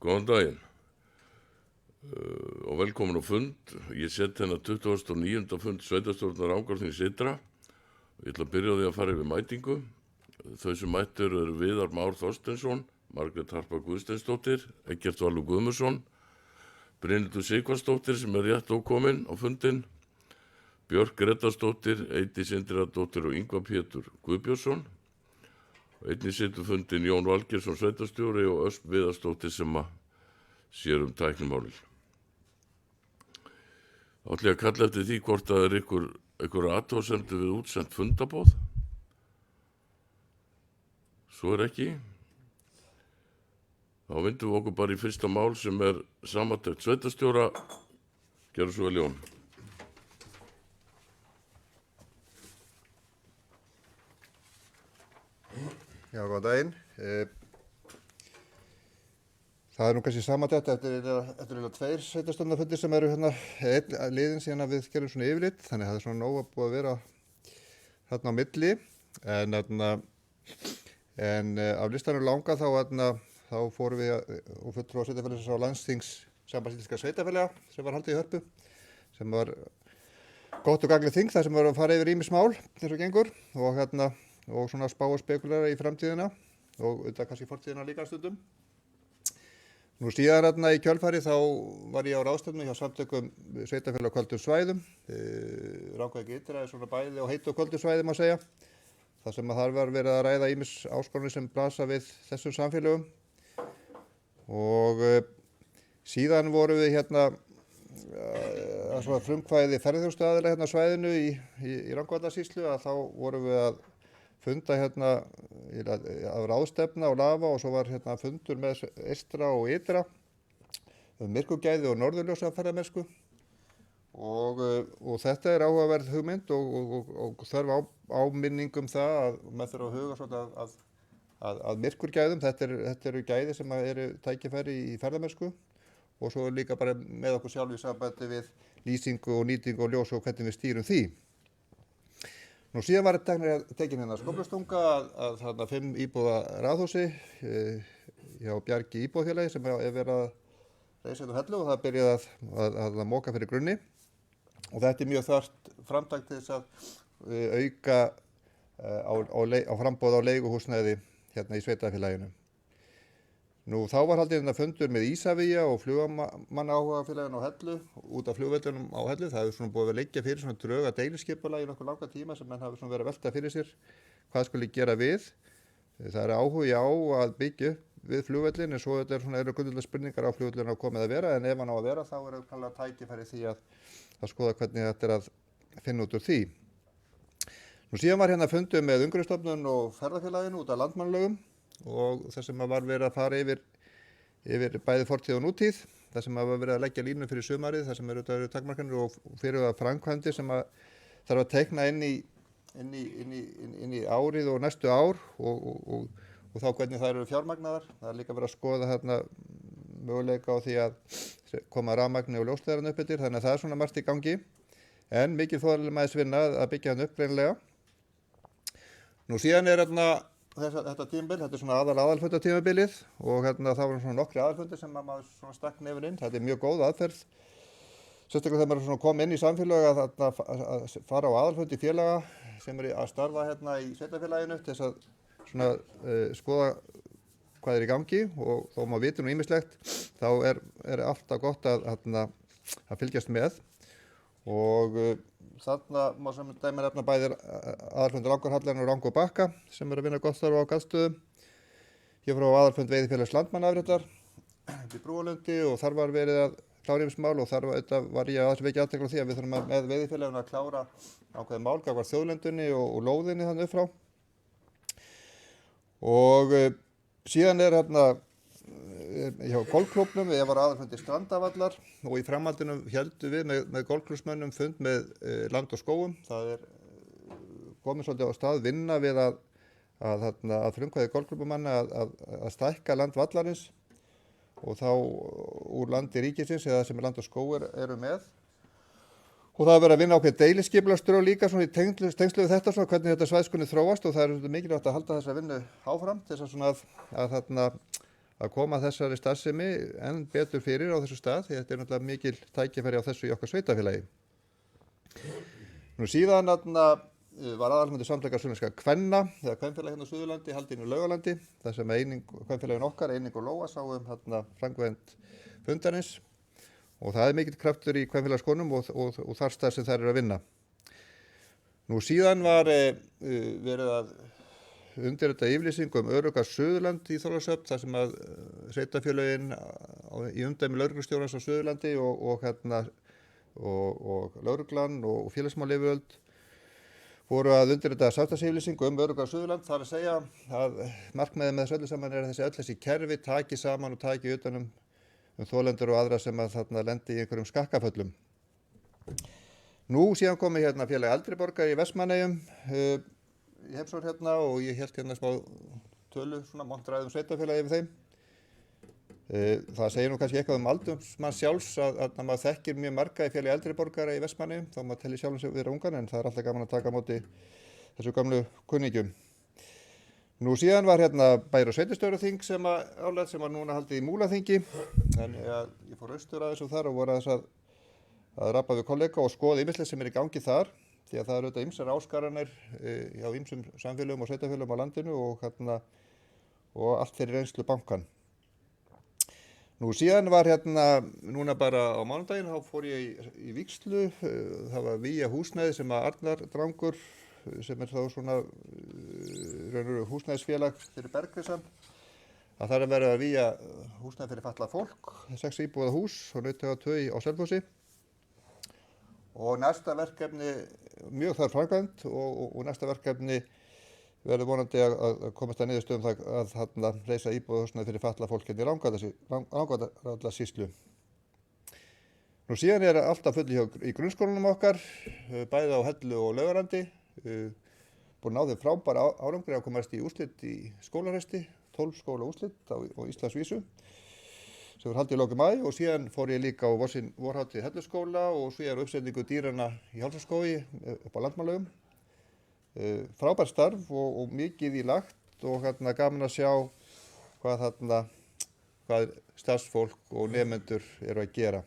Góðan daginn og velkomin á fund. Ég set hérna 29. fund sveitarstjórnar Rangárþings ytra. Ég ætla að byrja á því að fara yfir mætingu. Þau sem mættir eru Viðar Már Þorsteinsson, Margrét Harpa Guðsteinsdóttir, Eggert Valur Guðmundsson, Brynhildur Sighvatsdóttir sem er rétt ókomin á fundinn, Björk Grétarsdóttir, Eydís Indriðadóttir og Ingvar Pétur Guðbjörnsson. Einnig situr fundinn Jón Valgeirsson sveitarstjóri og Ösp Viðarsdóttir sem sér tæknimálin. Þá ætla ég að kalla eftir því hvort það er ykkur athugasemdir við útsent fundaboð. Svo er ekki. Þá vindum við okkur bara í fyrsta mál sem er samantekt sveitarstjóra. Gjörðu svo vel, Jón. Já, góðan daginn. Það er nú kannski samantekt eftir tveir sveitarstjórnarfundir sem eru hérna einn liðin síðan að við gerum svona yfirlit, þannig að það er svona nóg að búið að vera þarna á milli. En af listanum langa þá fórum við og fulltrúar sveitarfélagsins á landsþings Sambands íslenskra sveitarfélaga sem var haldið í Hörpu, sem var gott og gagnlegt þing þar sem var að fara yfir ýmis mál eins og gengur og svona spá og spekulara í framtíðina og auðvitað kannski fortíðina líka stundum. Nú síðan í kjölfari þá var ég á ráðstefnu hjá samtökum sveitarfélaga á köldum svæðum. Rangárþing ytra er svona bæði á heitu og köldum svæðum að segja. Það sem þar var verið að ræða ýmis áskoranir sem blasa við þessum samfélögum. Og síðan vorum við að frumkvæði ferðaþjónustuaðila hérna á svæðinu í Rangárvallasýslu að þá vorum við að funda af ráðstefna og lafa og svo var fundur með eystra og ytra myrkurgæði og norðurljósaferðamennsku og þetta er áhugaverð hugmynd og þörf áminningum það að maður þurfa að huga svona að myrkurgæðum, þetta eru gæði sem eru tækifæri í ferðamennsku og svo líka bara með okkur sjálf í sambandi við lýsingu og nýtingu og ljós og hvernig við stýrum því. Nú síðan var tekin hérna skóflustunga að 5 íbúða raðhúsi hjá Bjargi íbúðafélagi sem er verið að reisa hellu og það byrjaði að moka fyrir grunni og þetta er mjög þarft framtak til þess að auka á framboð á leiguhúsnæði hérna í sveitarfélaginu. Nú þá var haldið fundur með Ísavía og flugamannaáhugafélaginu á Hellu út af flugvöllunum á Hellu. Það hefur svona búið að liggja fyrir svona drög að deiliskipulagi í nokkuð langa tíma sem menn hafi svona verið að velta fyrir sér hvað skuli gera við. Það er áhugi á að byggja upp við flugvöllin en svo eru grundvallar spurningar á flugvöllinu að komið að vera en ef hann á að vera þá er auðvitað tækifæri því að skoða hvernig þetta er að finna út úr því. Nú síðan var hérna fundur með Umhverfisstofnun og ferðafélaginu út af landmannalögum og það sem var verið að fara yfir bæði fortíð og nútíð, það sem var verið að leggja línu fyrir sumarið, það sem eru takmarkanir og fyrir að framkvæmdir sem þarf að teikna inn í árið og næstu ár og þá hvernig það eru fjármagnaðar. Það er líka verið að skoða þarna möguleika á því að koma rafmagni og ljósleiðaran upp eftir, þannig að það er svona margt í gangi en mikil þolinmæðisvinna að byggja hann upp greinilega. Nú síðan er þetta tímabil, þetta er svona aðalfundatímabilið og það voru svona nokkri aðalfundir sem maður svona stakk nefinn inn. Þetta er mjög góð aðferð, sérstaklega þegar maður svona kom inn í samfélög að fara á aðalfundi félaga sem eru að starfa hérna í sveitarfélaginu til þess að svona skoða hvað er í gangi og þó maður vitur nú ýmislegt þá er alltaf gott að fylgjast með og þarna má sem dæmi nefna bæði aðalfundur Rangárhallarinn og Rangárbanka sem eru að vinna gott starf á Garðstöðum. Ég fór á aðalfund veiðifélags Landmannaafréttar í Brúalundi og þar var verið að klára ýmis mál og þar var ég að vekja athygli á því að við þurfum með veiðifélaginu að klára ákveðið mál gagnvart þjóðlendunni og lóðinni þannig upp frá. Og síðan er hjá golfklúbbnum, ég var aðalfundi Strandavallar og í framhaldinu héldum við með golfklúbbsmönnum fund með Land og skógum. Það er komið svolítið á stað vinna við að frumkvæði golfklúbbamanna að stækka land vallarins og þá úr landi ríkisins eða sem Land og skóg eru með. Og það er verið að vinna ákveð deiliskipulagsdrög líka svona í tengslu við þetta svona hvernig þetta svæð skuli þróast og það er mikilvægt að halda þessa vinnu áfram til þess að að koma þessari starfsemi enn betur fyrir á þessu stað því þetta náttúrulega mikil tækifæri á þessu í okkar sveitafélagi. Nú síðan var aðalfundur samtaka sunnlenskra kvenna eða kvenfélagi á Suðurlandi haldinn í Laugalandi þar sem kvenfélagin okkar, Eining og Lóa, sáum framkvæmd fundarins og það mikill kraftur í kvenfélagskonum og þar stað sem þær eru að vinna. Nú síðan var verið að undirrita yfirlýsingu örugga Suðurland í Þorlákshöfn þar sem að sveitarfélögin í umdæmi lögreglustjórans á Suðurlandi og lögreglan og félagsmálayfirvöld voru að undirrita sáttasyfirlýsingu örugga Suðurland. Það er að segja að markmiðið með þessu öllu saman er að þessi kerfi taki saman og taki utan þolendur og aðra sem að lendi í einhverjum skakkaföllum. Nú síðan komi félagi eldri borgara í Vestmannaeyjum í heimsókn og ég hélt smá tölu, montræðum sveitafélagi yfir þeim. Það segir nú kannski eitthvað aldursmann sjálfs að maður þekkir mjög marga í félagi eldri borgara í Vestmannaeyjum, þá maður telli sjálfum sig vera ungan en það er alltaf gaman að taka á móti þessu gamlu kunningjum. Nú síðan var bæjar- og sveitarstjóraþing sem var núna haldið í Múlaþingi, þannig að ég fór austur aðeins og þar og voru aðeins að rappa við kollega og skoða ýmislegt sem í gangi þar. Því að það eru auðvitað ýmsar áskoranir hjá ýmsum samfélögum og sveitarfélögum á landinu og allt fyrir reynslu bankan. Nú síðan var núna bara á mánudaginn, þá fór ég í vígslu, það var Vía húsnæði sem að Arnar Drangur, sem er þá svona húsnæðisfélag fyrir Bergrisan, að það er verið að víja húsnæði fyrir fatlað fólk, 6 íbúða hús og nautaga 2 á Selfossi. Og næsta verkefni, mjög þar framkvæmd og næsta verkefni verður vonandi að komast að niðurstöðum að reisa íbúðarhúsnæði fyrir fatlað fólk í Rangárvallasýslu. Nú síðan er alltaf fulli í grunnskólanum okkar, bæði á Hellu og Laugarandi, búin að ná þeim frábæra árangri að komast í úrslit í skólarhesti, 12 skóla úrslit á Íslandsvísu, sem var haldið í lok maí og síðan fór ég líka á vorhátíð Helluskóla og síðan uppsetningu dýranna í Hálsaskógi upp á Landmannalaugum. Frábært starf og mikið í lagt og gaman að sjá hvað starfsfólk og nemendur eru að gera.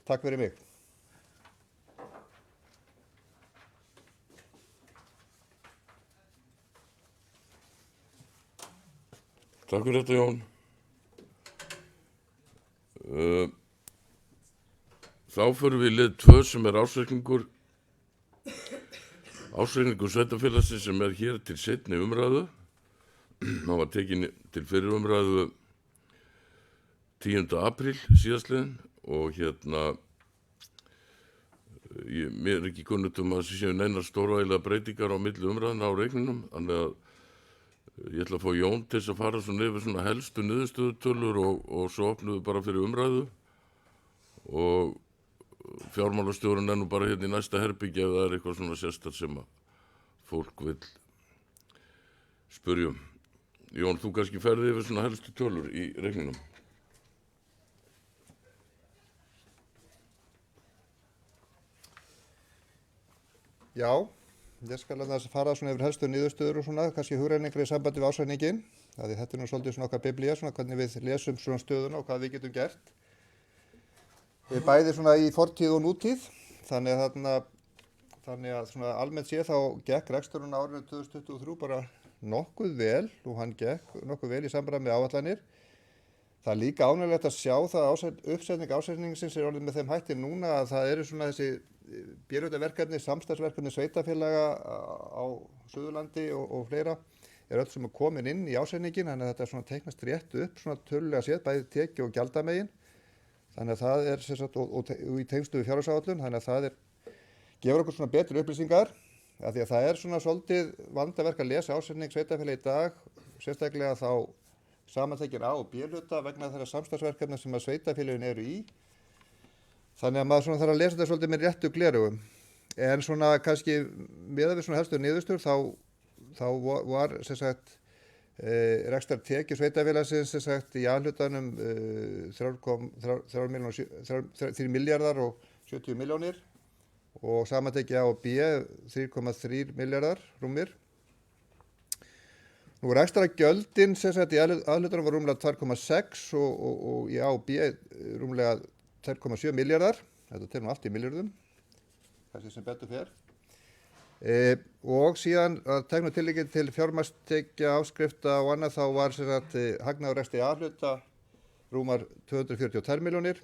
Takk fyrir mig. Takk fyrir þetta, Jón. Þá förum við í lið 2 sem er ársreikningur sveitafélagsins sem er hér til seinni umræðu. Hann var tekinn til fyrir umræðu 10. apríl síðastliðinn og mér er ekki kunnugt að það séu neinar stórvægilega breytingar á milli umræðuna á reikninum, þannig að ég ætla að fá Jón til þess að fara svona yfir svona helstu niðurstöðutölur og svo opnum við bara fyrir umræðu og fjármálastjórinn er nú bara í næsta herbergi ef það er eitthvað svona sérstakt sem að fólk vil spyrja um. Jón, þú kannski ferði yfir svona helstu tölur í reikninum. Já, ég skal að fara svona yfir helstu niðurstöður og svona, kannski hugrenningar í sambandi við ársreikninginn, því þetta er nú svolítið svona okkar biblía, svona hvernig við lesum svona stöðuna og hvað við getum gert. Við bæði svona í fortíð og nútíð, þannig að svona almennt séð þá gekk reksturinn á árinu 2023 bara nokkuð vel og hann gekk nokkuð vel í samræmi með áætlanir. Það er líka ánægjulegt að sjá það að uppsetning ársreikningsins er orðið með þeim hætti núna að það eru svona þessi bérhjótaverkefni, samstarfsverkefni sveitafélaga á Suðurlandi og fleira er öll sem er komin inn í ársreikninginn, þannig að þetta er svona teiknast rétt upp svona tölulega séð, bæði tekju og gjaldamegin. Þannig að það er sérsagt og í tengstu við fjárhagsáætlun, þannig að það gefur okkur svona betri upplýsingar af því að það er svona svolítið vandaverk að lesa ársreikning sveitafélaga í dag, sérstaklega þá samantekin A og B-hluta vegna þeirra samstarfsverkefna sem að sveitafélögin eru í. Þannig að maður svona þarf að lesa þetta svolítið með réttu gleraugum. En svona kannski miðað við svona helstu niðurstöður þá var sérsagt rekstrartekjur sveitafélagsins sérsagt í A-hlutanum 3 milljarðar og 70 milljónir og samantekið A og B 3,3 milljarðar rúmir. Nú Nú ekstra gjöldin sem sagt í aðhlutunum var rúmlega 2,6 og í A og B rúmlega 2,7 milljarðar. Þetta telur nú allt í milljörðum, kannski sem betur fer. Og síðan að teknu tilliti til fjármagnstekja, áskrifta og annað þá var sem sagt hagnaður rekstri A-hluta rúmar 242 milljónir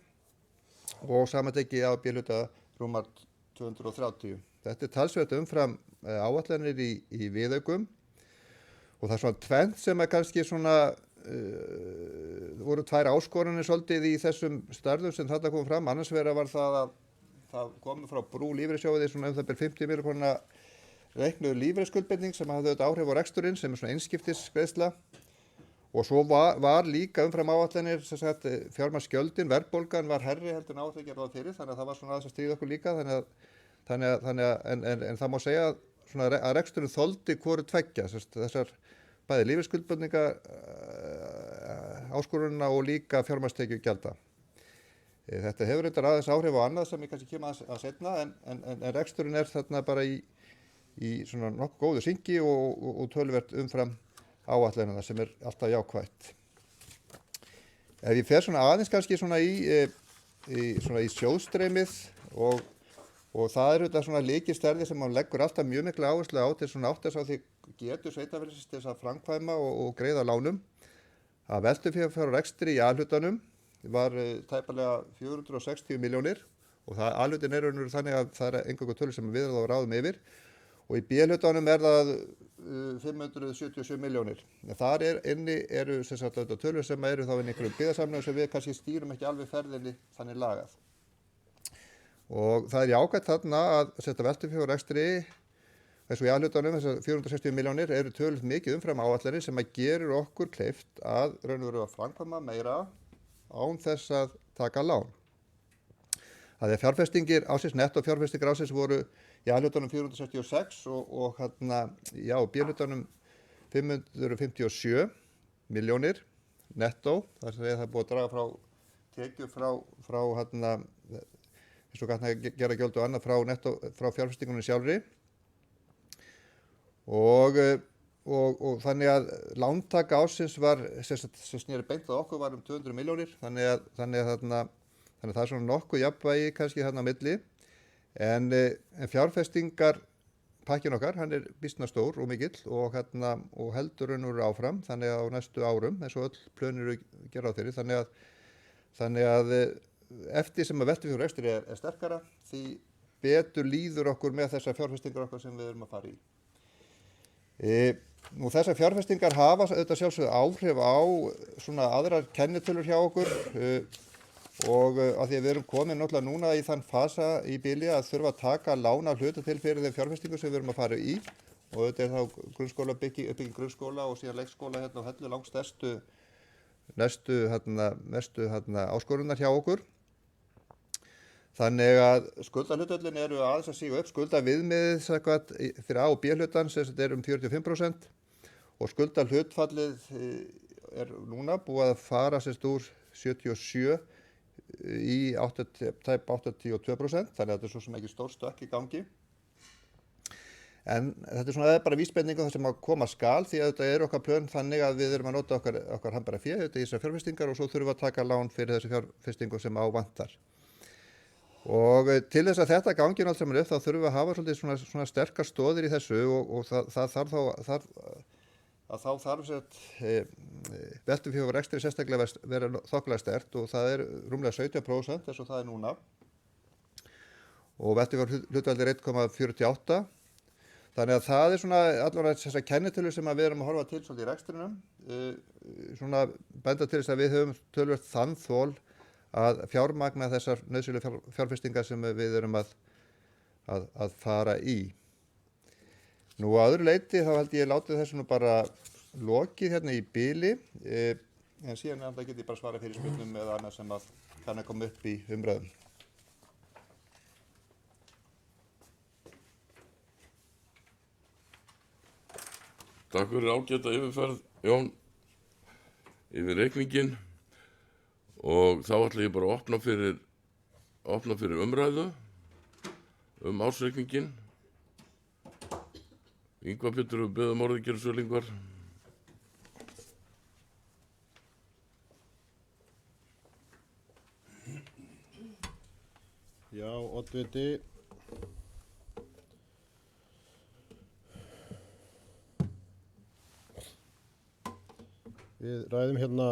og samantekki í A og B-hluta rúmar 230. Þetta talsvert umfram áætlanir í viðaukum. Og það er svona tvennt sem kannski svona, voru tvær áskoranir svolítið í þessum starfum sem þetta kom fram. Annars vegar var það að það komi frá Brú lífeyrissjóði svona það byrð 50 milljóna króna reiknuð lífeyrisskuldbinding sem hafði auðvitað áhrif á reksturinn sem svona einskiptisgreiðsla. Og svo var líka umfram áætlanir sem sagt fjármagnsgjöldin, verðbólgan var herri heldur en áætlanir gerði það fyrir þannig að það var svona aðeins að stríða okkur líka en það má segja svona að reksturinn þoldi hvoru tveggja þessar bæði lífeyrisskuldbindinga áskorunina og líka fjármagnstekju gjalda. Þetta hefur reyndar aðeins áhrif á annað sem ég kannski kem að seinna en reksturinn þarna bara í svona nokkuð góðu syngi og töluvert umfram áætlanina sem alltaf jákvætt. Ef ég fer svona aðeins kannski svona í sjóðstreymið og það þetta svona lykilstærðir sem hann leggur alltaf mjög mikla áherslu á til svona áttast á því getur sveitarfélagsins til þess að framkvæma og greiða lánum. Að veltufé fyrir rekstri í A-hlutanum var tæpalega 460 milljónir og það A-hlutin þannig að það eingöngu tölur sem við erum þá ráðum yfir og í B-hlutanum það 577 milljónir. Þar inni eru sem sagt tölur sem eru þá inn í einhverjum byggðasamningum sem við kannski stýrum ekki alveg ferðinni þannig lagað. Og það jákvætt þarna að setja veltufé fyrir rekstri eins og í A-hlutanum þessar 460 milljónir eru töluvert mikið umfram áætlanir sem að gerir okkur kleift að raun og veru að framkvæma meira án þess að taka lán. Það fjárfestingir ársins, netto fjárfestingir ársins voru í A-hlutanum 466 og B-hlutanum 557 milljónir netto. Það er búið að draga frá tekjur frá eins og gera gjöld og annað frá fjárfestingunum sjálfri. Og þannig að lántaka ársins var sem sneri beint að okkur var 200 milljónir þannig að það er svona nokkuð jafnvægi kannski þarna á milli en fjárfestingar pakkin okkar hann býsna stór og mikill og heldur raunur áfram þannig að á næstu árum eins og öll plön eru gera á þeirri þannig að eftir sem að veltufé fyrir rekstri er sterkara því betur líður okkur með þessar fjárfestingar okkar sem við erum að fara í. Nú þessar fjárfestingar hafa auðvitað sjálfsögðu áhrif á svona aðrar kennitölur hjá okkur og af því að við erum komin náttúrulega núna í þann fasa í bili að þurfa að taka lána hluta til fyrir þeim fjárfestingu sem við erum að fara í og auðvitað þá grunnskóla uppbygging grunnskóla og síðan leikskóla á Hellu langstærstu mestu áskorunar hjá okkur. Þannig að skuldahlutföllin eru aðeins að síga upp, skuldaviðmiðið fyrir A og B hlutan sem er 45% og skuldahlutfallið er núna búið að fara úr 77 í tæp 82%, þannig að þetta er svo sem ekki stór stökk í gangi. En þetta er bara vísbendingu það sem að koma skal því að þetta okkar plön þannig að við erum að nota okkar handbæra fé í þessar fjárfestingar og svo þurfum við að taka lán fyrir þessi fjárfestingu sem á vantar. Og til þess að þetta gangi allt saman upp þá þurfum við að hafa svolítið svona sterkar stoðir í þessu og það þarf veltufé fyrir rekstri sérstaklega vera þokkalega sterkt og það er rúmlega 17% eins og það er núna og veltufé hlutfall 1,48. Þannig að það er svona allavega þessar kennitölu sem við erum að horfa til svolítið í rekstrinum svona benda til þess að við höfum töluvert þann þol að fjármagna þessar nauðsynlegu fjárfestingar sem við erum að fara í. Nú að öðru leyti þá held ég látið þessu nú bara lokið hérna í bili en síðan get ég bara svara fyrir spurningum eða annað sem að kann að koma upp í umræðum. Takk fyrir ágæta yfirferð, Jón, yfir reikninginn. Og þá ætla ég bara að opna fyrir umræðu ársreikninginn. Ingvar Pétur beðið orðið gera svo lengur. Já, oddviti. Við ræðum hérna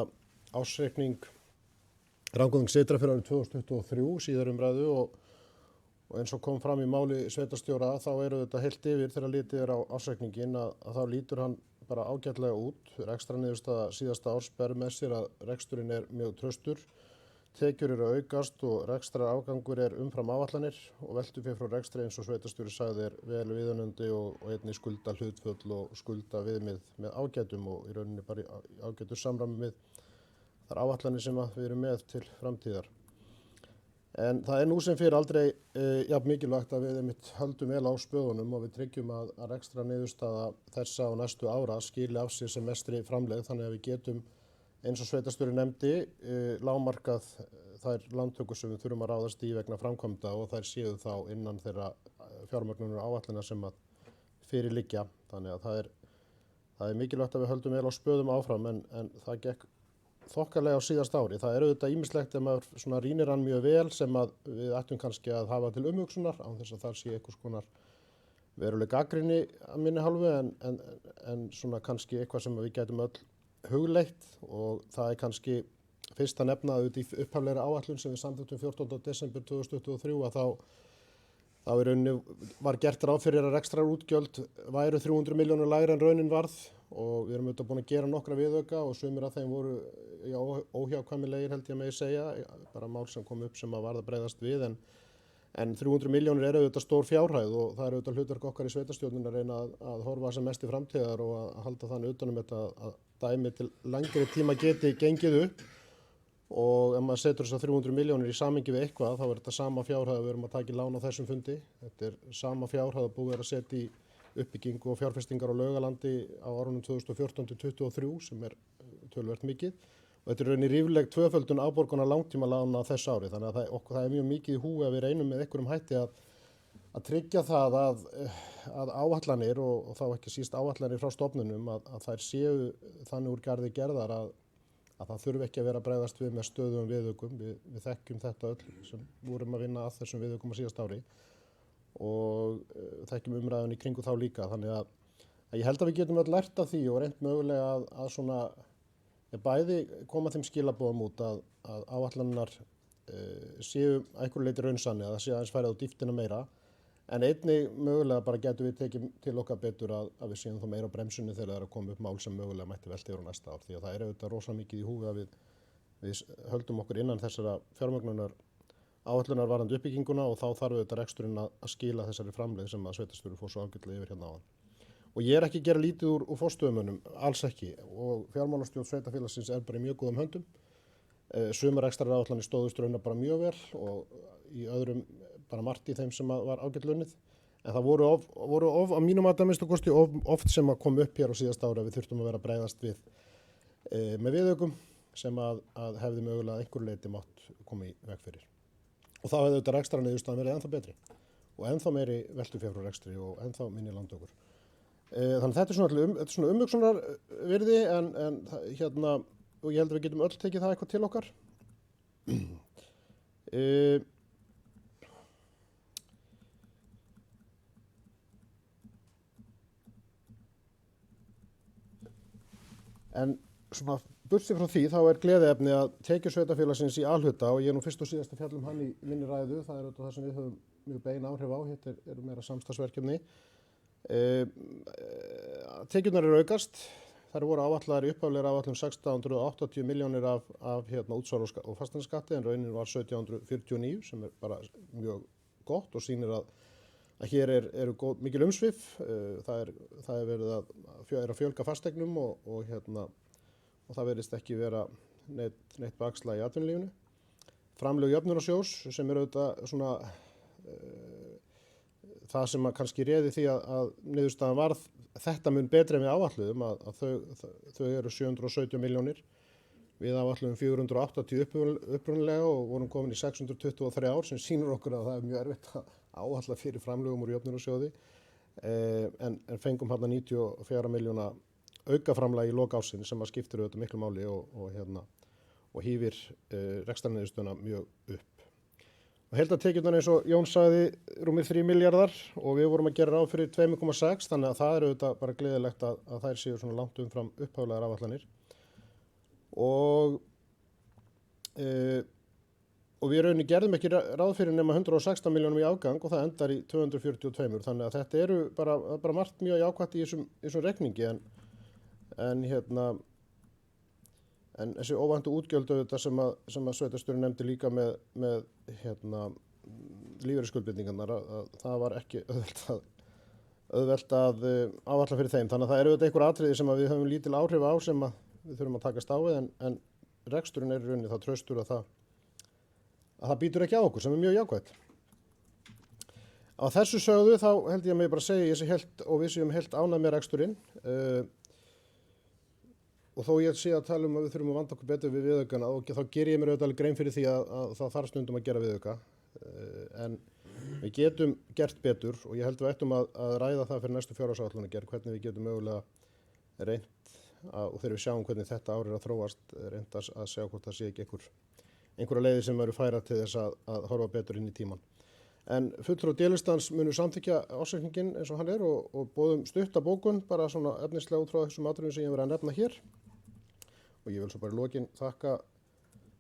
ársreikning Rangárþings Sytra fyrir árið 2023, síðar ræðu og eins og kom fram í máli sveitarstjóra þá þetta heilt yfir þegar litið á ársreikningin að þá lítur hann bara ágætlega út. Rekstrarniðurstaða síðasta árs ber með sér að reksturinn mjög traustur. Tekjur eru að aukast og rekstrarafgangur umfram áætlanir og veltufé frá rekstri eins og sveitarstjóri sagði vel viðunandi og einnig skulda hlutföll og skulda viðmið með ágætum og í rauninni bara í ágætu samræmi við þær áætlanir sem við erum með til framtíðar. En það nú sem fyrir aldrei jafn mikilvægt að við höldum vel á spöðunum og við tryggjum að rekstrarniðurstaða þessa og næstu ára skili af sér sem mestri framlegð þannig að við getum eins og sveitarstjóri nefndi lágmarkað þær lántökur sem við þurfum að ráðast í vegna framkvæmda og þær séu þá innan þeirra fjármögnunar áætlana sem að fyrir liggja. Þannig að það mikilvægt að við höldum vel á spöðum áfram en það gekk þokkalega á síðasta ári. Það auðvitað ýmislegt ef maður svona rýnir hann mjög vel sem að við ættum kannski að hafa til umhugsunar án þess að það sé einhvers konar veruleg gagnrýni að minni hálfu en svona kannski eitthvað sem við gætum öll hugleitt og það kannski fyrst að nefna í upphaflegri áætlun sem við samþykktum 14. desember 2023 að þá í rauninni var gert ráð fyrir að rekstrarútgjöld væru 300 milljónir lægri en raunin varð og við erum auðvitað búin að gera nokkra viðauka og sumir af þeim voru óhjákvæmilegir held ég megi segja, bara mál sem kom upp sem að varð að bregðast við en 300 milljónir auðvitað stór fjárhæð og það auðvitað hlutverk okkar í sveitarstjórninni að reyna að horfa sem mest í framtíðar og að halda þannig utan þetta að dæmi til lengri tíma geti gengið upp og ef maður setur þessar 300 milljónir í samhengi við eitthvað þá þetta sama fjárhæð við erum að taka í lán á þessum fundi. Þetta sama fjárhæð að búið að setja í uppbyggingu og fjárfestingar á Laugalandi á árunum 2014-2023 sem töluvert mikið og þetta rauninni rífleg tvöföldun afborgunar langtímalána þess ári þannig að það mjög mikið í húi að við reynum með einhverjum hætti að tryggja það að áætlanir og þá ekki síst áætlanir frá stofnunum að þær séu þannig úr garði gerðar að það þurfi ekki að vera að bregðast við með stöðugum viðaukum. Við þekkjum þetta öll sem vorum að vinna að þessum viðaukum á síðast ári og þekkjum umræðun í kringu þá líka. Þannig að ég held að við getum öll lært af því og reynt mögulega að svona bæði koma þeim skilaboðum út að áætlanirnar séu að einhverju leyti raunsanni, að það sé aðeins færið á dýptina meira. En einnig mögulega bara getum við tekið til okkar betur að við séum þá meira á bremsunni þegar það er að koma upp mál sem mögulega mætti velta yfir á næsta ár. Því að það auðvitað rosa mikið í húfi að við höldum okkur innan þessara fjármögnunar áætlunar varðandi uppbygginguna og þá þarf auðvitað reksturinn að skila þessari framlegð sem að sveitarstjóri fór svo ágætlega yfir hérna áðan. Og ég ekki að gera lítið úr forstöðumönnum, alls ekki. Og fjármálastjórn sveitarfélagsins bara í mjög góðum höndum. Sumar rekstraráætlanir stóðust raunar bara mjög vel og í öðrum bara margt í þeim sem var ágætlega unnið. En það voru að mínum að minnsta kosti oft sem að kom upp hér á síðasta ári að við þurftum að vera að bregðast við með viðaukum sem að hefði mögulega einhverju leyti mátt koma í veg fyrir. Og þá hefði auðvitað rekstrarniðurstaðan verið ennþá betri og ennþá meiri veltufé frá rekstri og ennþá minni lántökur. Þannig þetta er svona umhugsunar virði en hérna og ég held að við getum öll tekið það eitthvað til okkar. En svona burtséð frá því þá gleðiefni að tekjur sveitarfélagsins í A-hluta og ég nú fyrst og síðast að fjalla hann í minni ræðu, það auðvitað það sem við höfum mjög bein áhrif á, þetta eru meira samstarfsverkefni. Tekjurnar eru aukast, þær voru áætlaðar í upphaflegri áætlun 1680 milljónir af útsvar og fasteignaskatti en raunin var 1749 sem bara mjög gott og sýnir að hér eru mikil umsvif, það er verið að fjölga fasteignum og það verðist ekki vera neitt bakslag í atvinnulífinu. Framlög jöfnunarsjóðs sem auðvitað svona það sem að kannski réði því að niðurstaðan varð þetta mun betri en við áætluðum að þau eru 717 milljónir. Við áætluðum 480 upprunalega og vorum komin í 623 ár sem sýnir okkur að það er mjög erfitt að áætla fyrir framlögum úr jöfnunarsjóði en fengum hérna 94 miljóna aukaframlag í lok ársins sem að skiptir auðvitað miklu máli og hífir rekstrarniðurstöðuna mjög upp. Og heildartekjurnar eins og Jón sagði rúmir 3 milljarðar og við vorum að gera ráð fyrir 2,6 þannig að það er auðvitað bara gleðilegt að þær séu svona langt umfram upphaflegar áætlanir. Og við rauninni gerðum ekki ráð fyrir nema 116 milljónum í afgang og það endar í 242 þannig að þetta eru bara margt mjög jákvætt í þessum reikningi en þessi óvæntu útgjöld auðvitað sem að sveitarstjórinn nefndi líka með lífeyrisskuldbindingarnar að það var ekki auðvelt að áætla fyrir þeim. Þannig að það eru auðvitað einhver atriði sem að við höfum lítil áhrif á sem að við þurfum að takast á við en reksturinn er í rauninni það traustur að það býtur ekki á okkur sem er mjög jákvætt. Á þessu sögðu þá held ég að mig bara segja ég sé helt og við séum helt ánægð með reksturinn. Og þó ég sé að tala að við þurfum að vanda okkur betur við viðaukana og þá ger ég mér auðvitað alveg grein fyrir því að það þarf stundum að gera viðauka. En við getum gert betur og ég held við ættum að ræða það fyrir næstu fjárhagsáætlanagerð hvernig við getum mögulega reynt og þegar við sjáum hvernig þetta ár að þróast reynt að sjá hvort það sé ekki einhverja leiðir sem eru færa til þess að horfa betur inn í tíman. En fulltrúar D-listans munu samþykkja ársreikninginn eins og hann er og boðum stutta bókun bara svona efnislega út frá þessum atriðum sem ég verið að nefna hér. Og ég vil svo bara í lokin þakka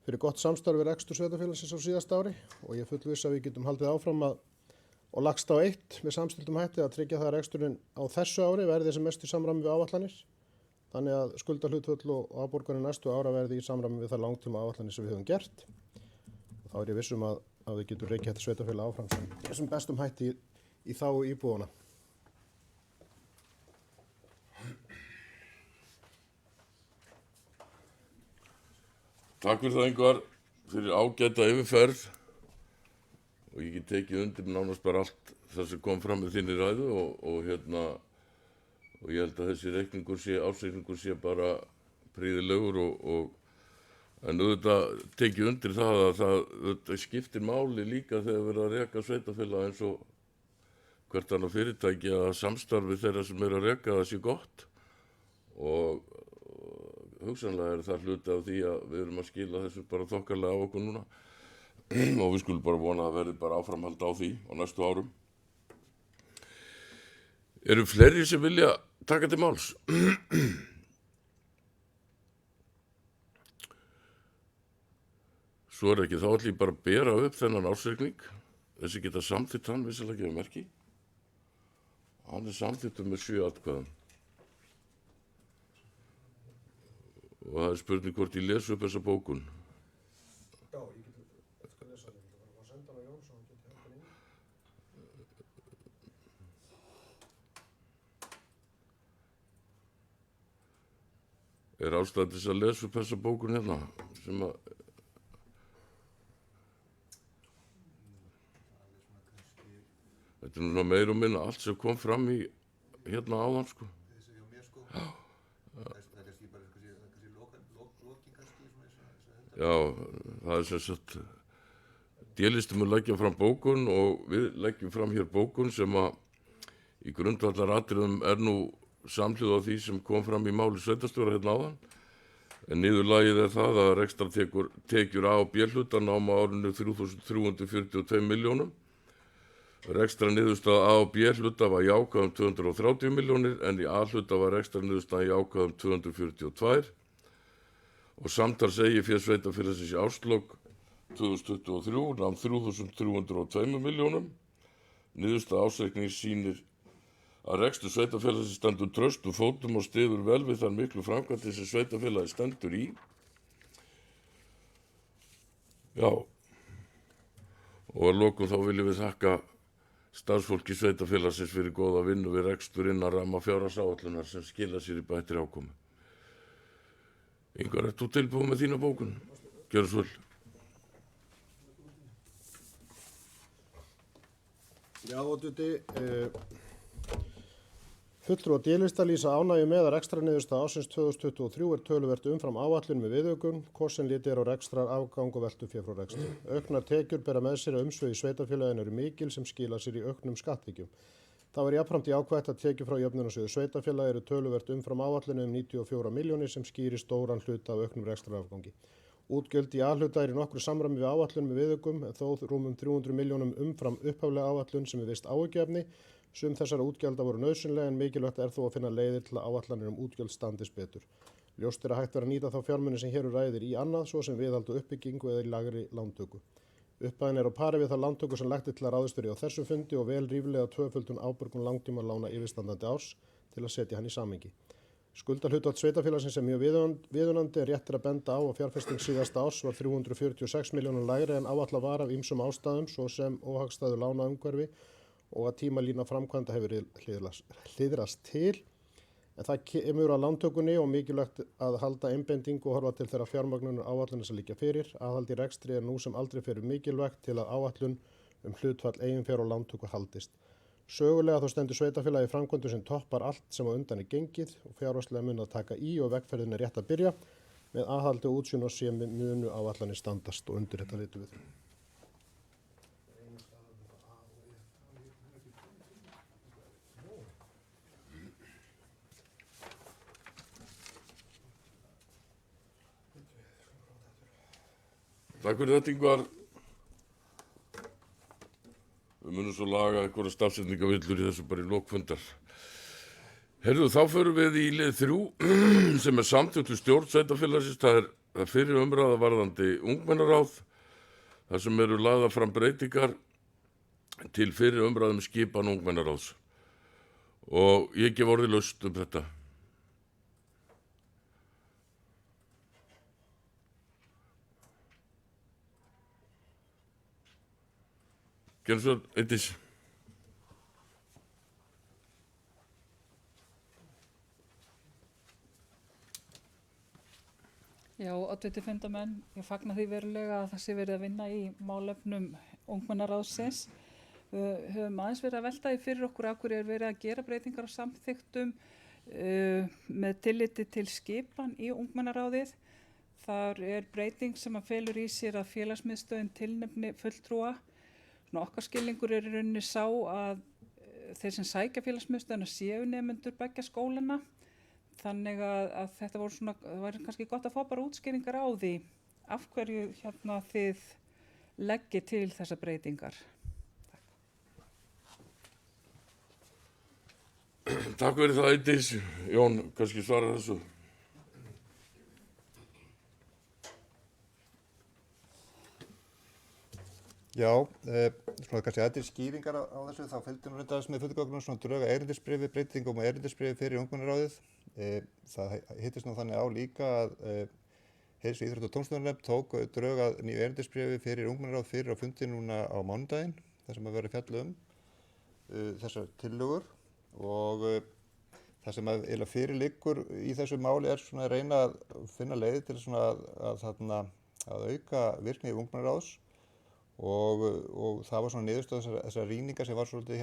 fyrir gott samstarf við rekstur sveitarfélagsins á síðasta ári og ég fullviss að við getum haldið áfram og lagst á eitt með samstilltum hætti að tryggja það að reksturinn á þessu ári verði sem mest í samræmi við áætlanir. Þannig að skuldahlutföll og afborganir næstu ára verði í samræmi við það langtíma áætlanir sem við höfum gert. Og þá er ég vissum að við getum rekið þetta sveitarfélag áfram sem bestum hætti í þágu íbúana. Takk fyrir það Ingvar, fyrir ágæta yfirferð og ég get tekið undir nánast bara allt það sem kom fram með þinni ræðu og ég held að þessi ársreikningur sé bara prýðilegur en auðvitað tekið undir það að það skiptir máli líka þegar verið að reka sveitarfélag eins og hvert annað fyrirtæki að samstarfi þeirra sem eru að reka það sé gott og hugsanlega er það hluti af því að við erum að skila þessu bara þokkarlega á okkur núna og við skulum bara vona að verði bara áframhald á því á næstu árum. Eru fleiri sem vilja taka til máls? Svo er ekki, þá ætlum ég bara að bera upp þennan ársreikning. Þessi geta samþykkt hann, vissilega gefur merki. Hann er samþykktur með 7 atkvæðum. Og það er spurning hvort ég les upp þessa bókun. Já, ég geti lesa það. Ég var að senda hann á Jón svo hann geti hægt hann inn. Er ástæða til þess að lesa upp þessa bókun hérna sem að þetta er núna meira og minna allt sem kom fram í hérna áðan sko. Þessi hjá mér sko. Já. Það er kannski bara lokin kannski Já, það er sem sagt D-listin mun leggja fram bókun og við leggjum fram hér bókun sem að í grundvallaratriðum er nú samhljóð á því sem kom fram í máli sveitarstjóra hérna áðan. En niðurlagið er það að rekstrartekjur A og B-hluta náma á árinu 3.342 milljónum. Rekstrarniðurstaða A og B-hluta var jákvæð 230 milljónir en í A-hluta var rekstrarniðurstaða jákvæð 242 og samtals eigið sveitarfélagsins í árslok 2023 nam 3.302 milljónum. Niðurstaða ársreiknings sýnir að rekstur sveitarfélagsins stendur traustum fótum og styður vel við þær miklu framkvæmdir sem sveitarfélagið stendur í. Já, og að lokum þá viljum við þakka starfsfólki sveitarfélagsins fyrir góða vinnu við rekstur innan ramma fjárhagsáætlunar sem skila sér í bættri afkomu. Ingvar, ert þú tilbúin með þína bókun? Gjörðu svo vel. Já, Dutti, fulltrúar D-lista lýsa ánægju með að rekstrarniðurstaða ársins 2023 er töluvert umfram áætlun með viðaukun, hvort sem litið er á rekstrar, afgang og veltufé frá rekstri. Auknar tekjur bera með sér að umsvif í sveitarfélaginu eru mikil sem skila sér í auknum skatttekjum. Það var jafnframt jákvætt að tekjur frá jöfnunarsjóði sveitarfélaga eru töluvert umfram áætlun 94 milljónir sem skýrir stóran hluta af auknum rekstrarafgangi. Útgjöld í A-hluta í nokkru samræmi við áætlun með viðaukum en þó rúmum 300 milljónum umfram upphaflega áætlun sem er vist áhyggjuefni. Sum þessara útgjalda voru nauðsynlega en mikilvægt þó að finna leiðir til að áætlanir útgjöld standist betur. Ljóst að hægt að nýta þá fjármuni sem hér ræðir í annað svo sem viðhald og uppbyggingu eða í lagri lántöku. Upphæðin á pari við það lántöku sem lagt til að ráðist verið á þessum fundi og vel ríflega tvöföldun ábyrgun langtíma lána yfirstandandi árs til að setja hann í samhengi. Skuldahlutfall sveitarfélagsins er mjög viðunandi rétt að benda á að fjárfesting síðasta árs var 346 milljónum lægri en áætlað var af ýmsum ástæðum svo sem óhagstæðu lánaumhverfi og að tímalína framkvæmda hefur hliðrast til. En það kemur að lántökunni og mikilvægt að halda einbendingu og horfa til þeirra fjármögnunar áætlunar sem liggja fyrir. Aðhald í rekstri er nú sem aldrei fyrir mikilvægt til að áætlun hlutfall eiginfjár og lántöku haldist. Sögulega þó stendur sveitarfélagi framkvæmdum sem toppar allt sem á undan er gengið og fjárhagslega mun að taka í og vegferðin er rétt að byrja með aðhaldi og útsýn og sé munu áætlanir standast og undir þetta vitum við. Takk fyrir þetta, Ingvar. Við munum svo laga einhverja stafsetningavillur í þessu bara í lokfundar. Heyrðu, þá förum við í lið 3 sem er samþykkt við stjórn sveitarfélagsins. Það er fyrir umræða varðandi ungmennaráð, þar sem eru lagðar fram breytingar til fyrir umræðum skipan ungmennaráðs. Og ég gef orðið laust þetta. Gerðu svo, Eydís. Já, oddviti fundarmenn, ég fagna því verulega að það sé verið að vinna í málefnum ungmennaráðsins. Við höfum aðeins verið að velta því fyrir okkur af hverju er verið að gera breytingar á samþykktum með tilliti til skipan í ungmennaráðið. Þar er breyting sem að felur í sér að félagsmiðstöðin tilnefni fulltrúa. Okkar skilningur er í rauninni sá að þeir sem sækja félagsmiðstöðina séu nemendur beggja skólana. Þannig að þetta var kannski gott að fá bara útskýringar á því af hverju þið leggið til þessa breytingar. Takk fyrir það, Eydís. Jón, kannski svarar þessu. Já, svona kannski aðeins skýringar á þessu, þá fylgdi nú reynda þess með fullgögnum svona drög að erindisbréfi, breytingum og erindisbréfi fyrir ungmennaráðið. Það hittist nú þannig á líka að Heilsu íþrótta- og tómstundunarnefnd tók drög að nýju erindisbréfi fyrir ungmennaráð fyrir á fundi núna á mánudaginn, þar sem að vera fjalla þessar tillögur og það sem að fyrir liggur í þessu máli er svona að reyna að finna leiði til svona að auka virkni ungmennaráðs. Og það var svona niðurstöð þessar rýningar sem var svolítið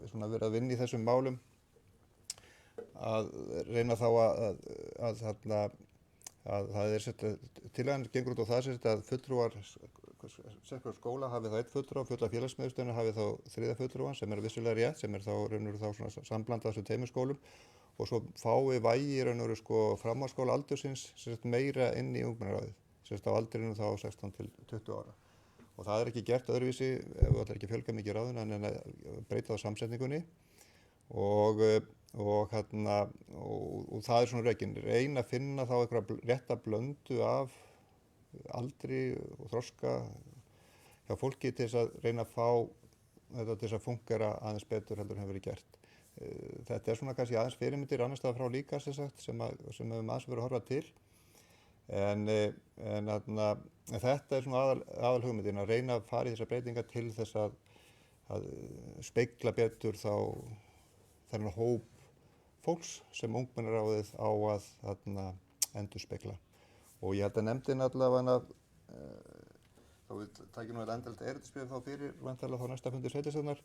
svona verið að vinna í þessum málum að reyna þá að það er tillagan gengur út á það að fulltrúar sérhverjum skóla hafi þá einn fulltrúa, fulla félagsmiðstöðina hafi þá þriðja fulltrúan sem er vissulega rétt, sem er þá raunveru þá svona samblandað þessum tveimur skólum og svo fái vægi raunveru framhaldsskóla aldursins meira inn í ungmennaráðið, á aldrinum þá 16 til 20 ára. Og það er ekki gert öðruvísi ef við ætlum ekki að fjölga mikið ráðuna en að breyta á samsetningunni og það er svona rökin. Reyna að finna þá einhverja rétta blöndu af aldri og þroska hjá fólki til þess að reyna að fá þetta til þess að fungera aðeins betur heldur en hefur verið gert. Þetta er svona kannski aðeins fyrirmyndir annars staðar frá líka sem við aðeins verið að horfa til. En þetta er svona aðal hugmyndin að reyna að fara í þessar breytingar til þess að spegla betur þá þennan hóp fólks sem ungmennaráðið á að endurspegla. Og ég held að nefndin allavega þá við tækjum nú endalegt erindisbréf þá fyrir væntanlega þá næsta fundi sveitarstjórnar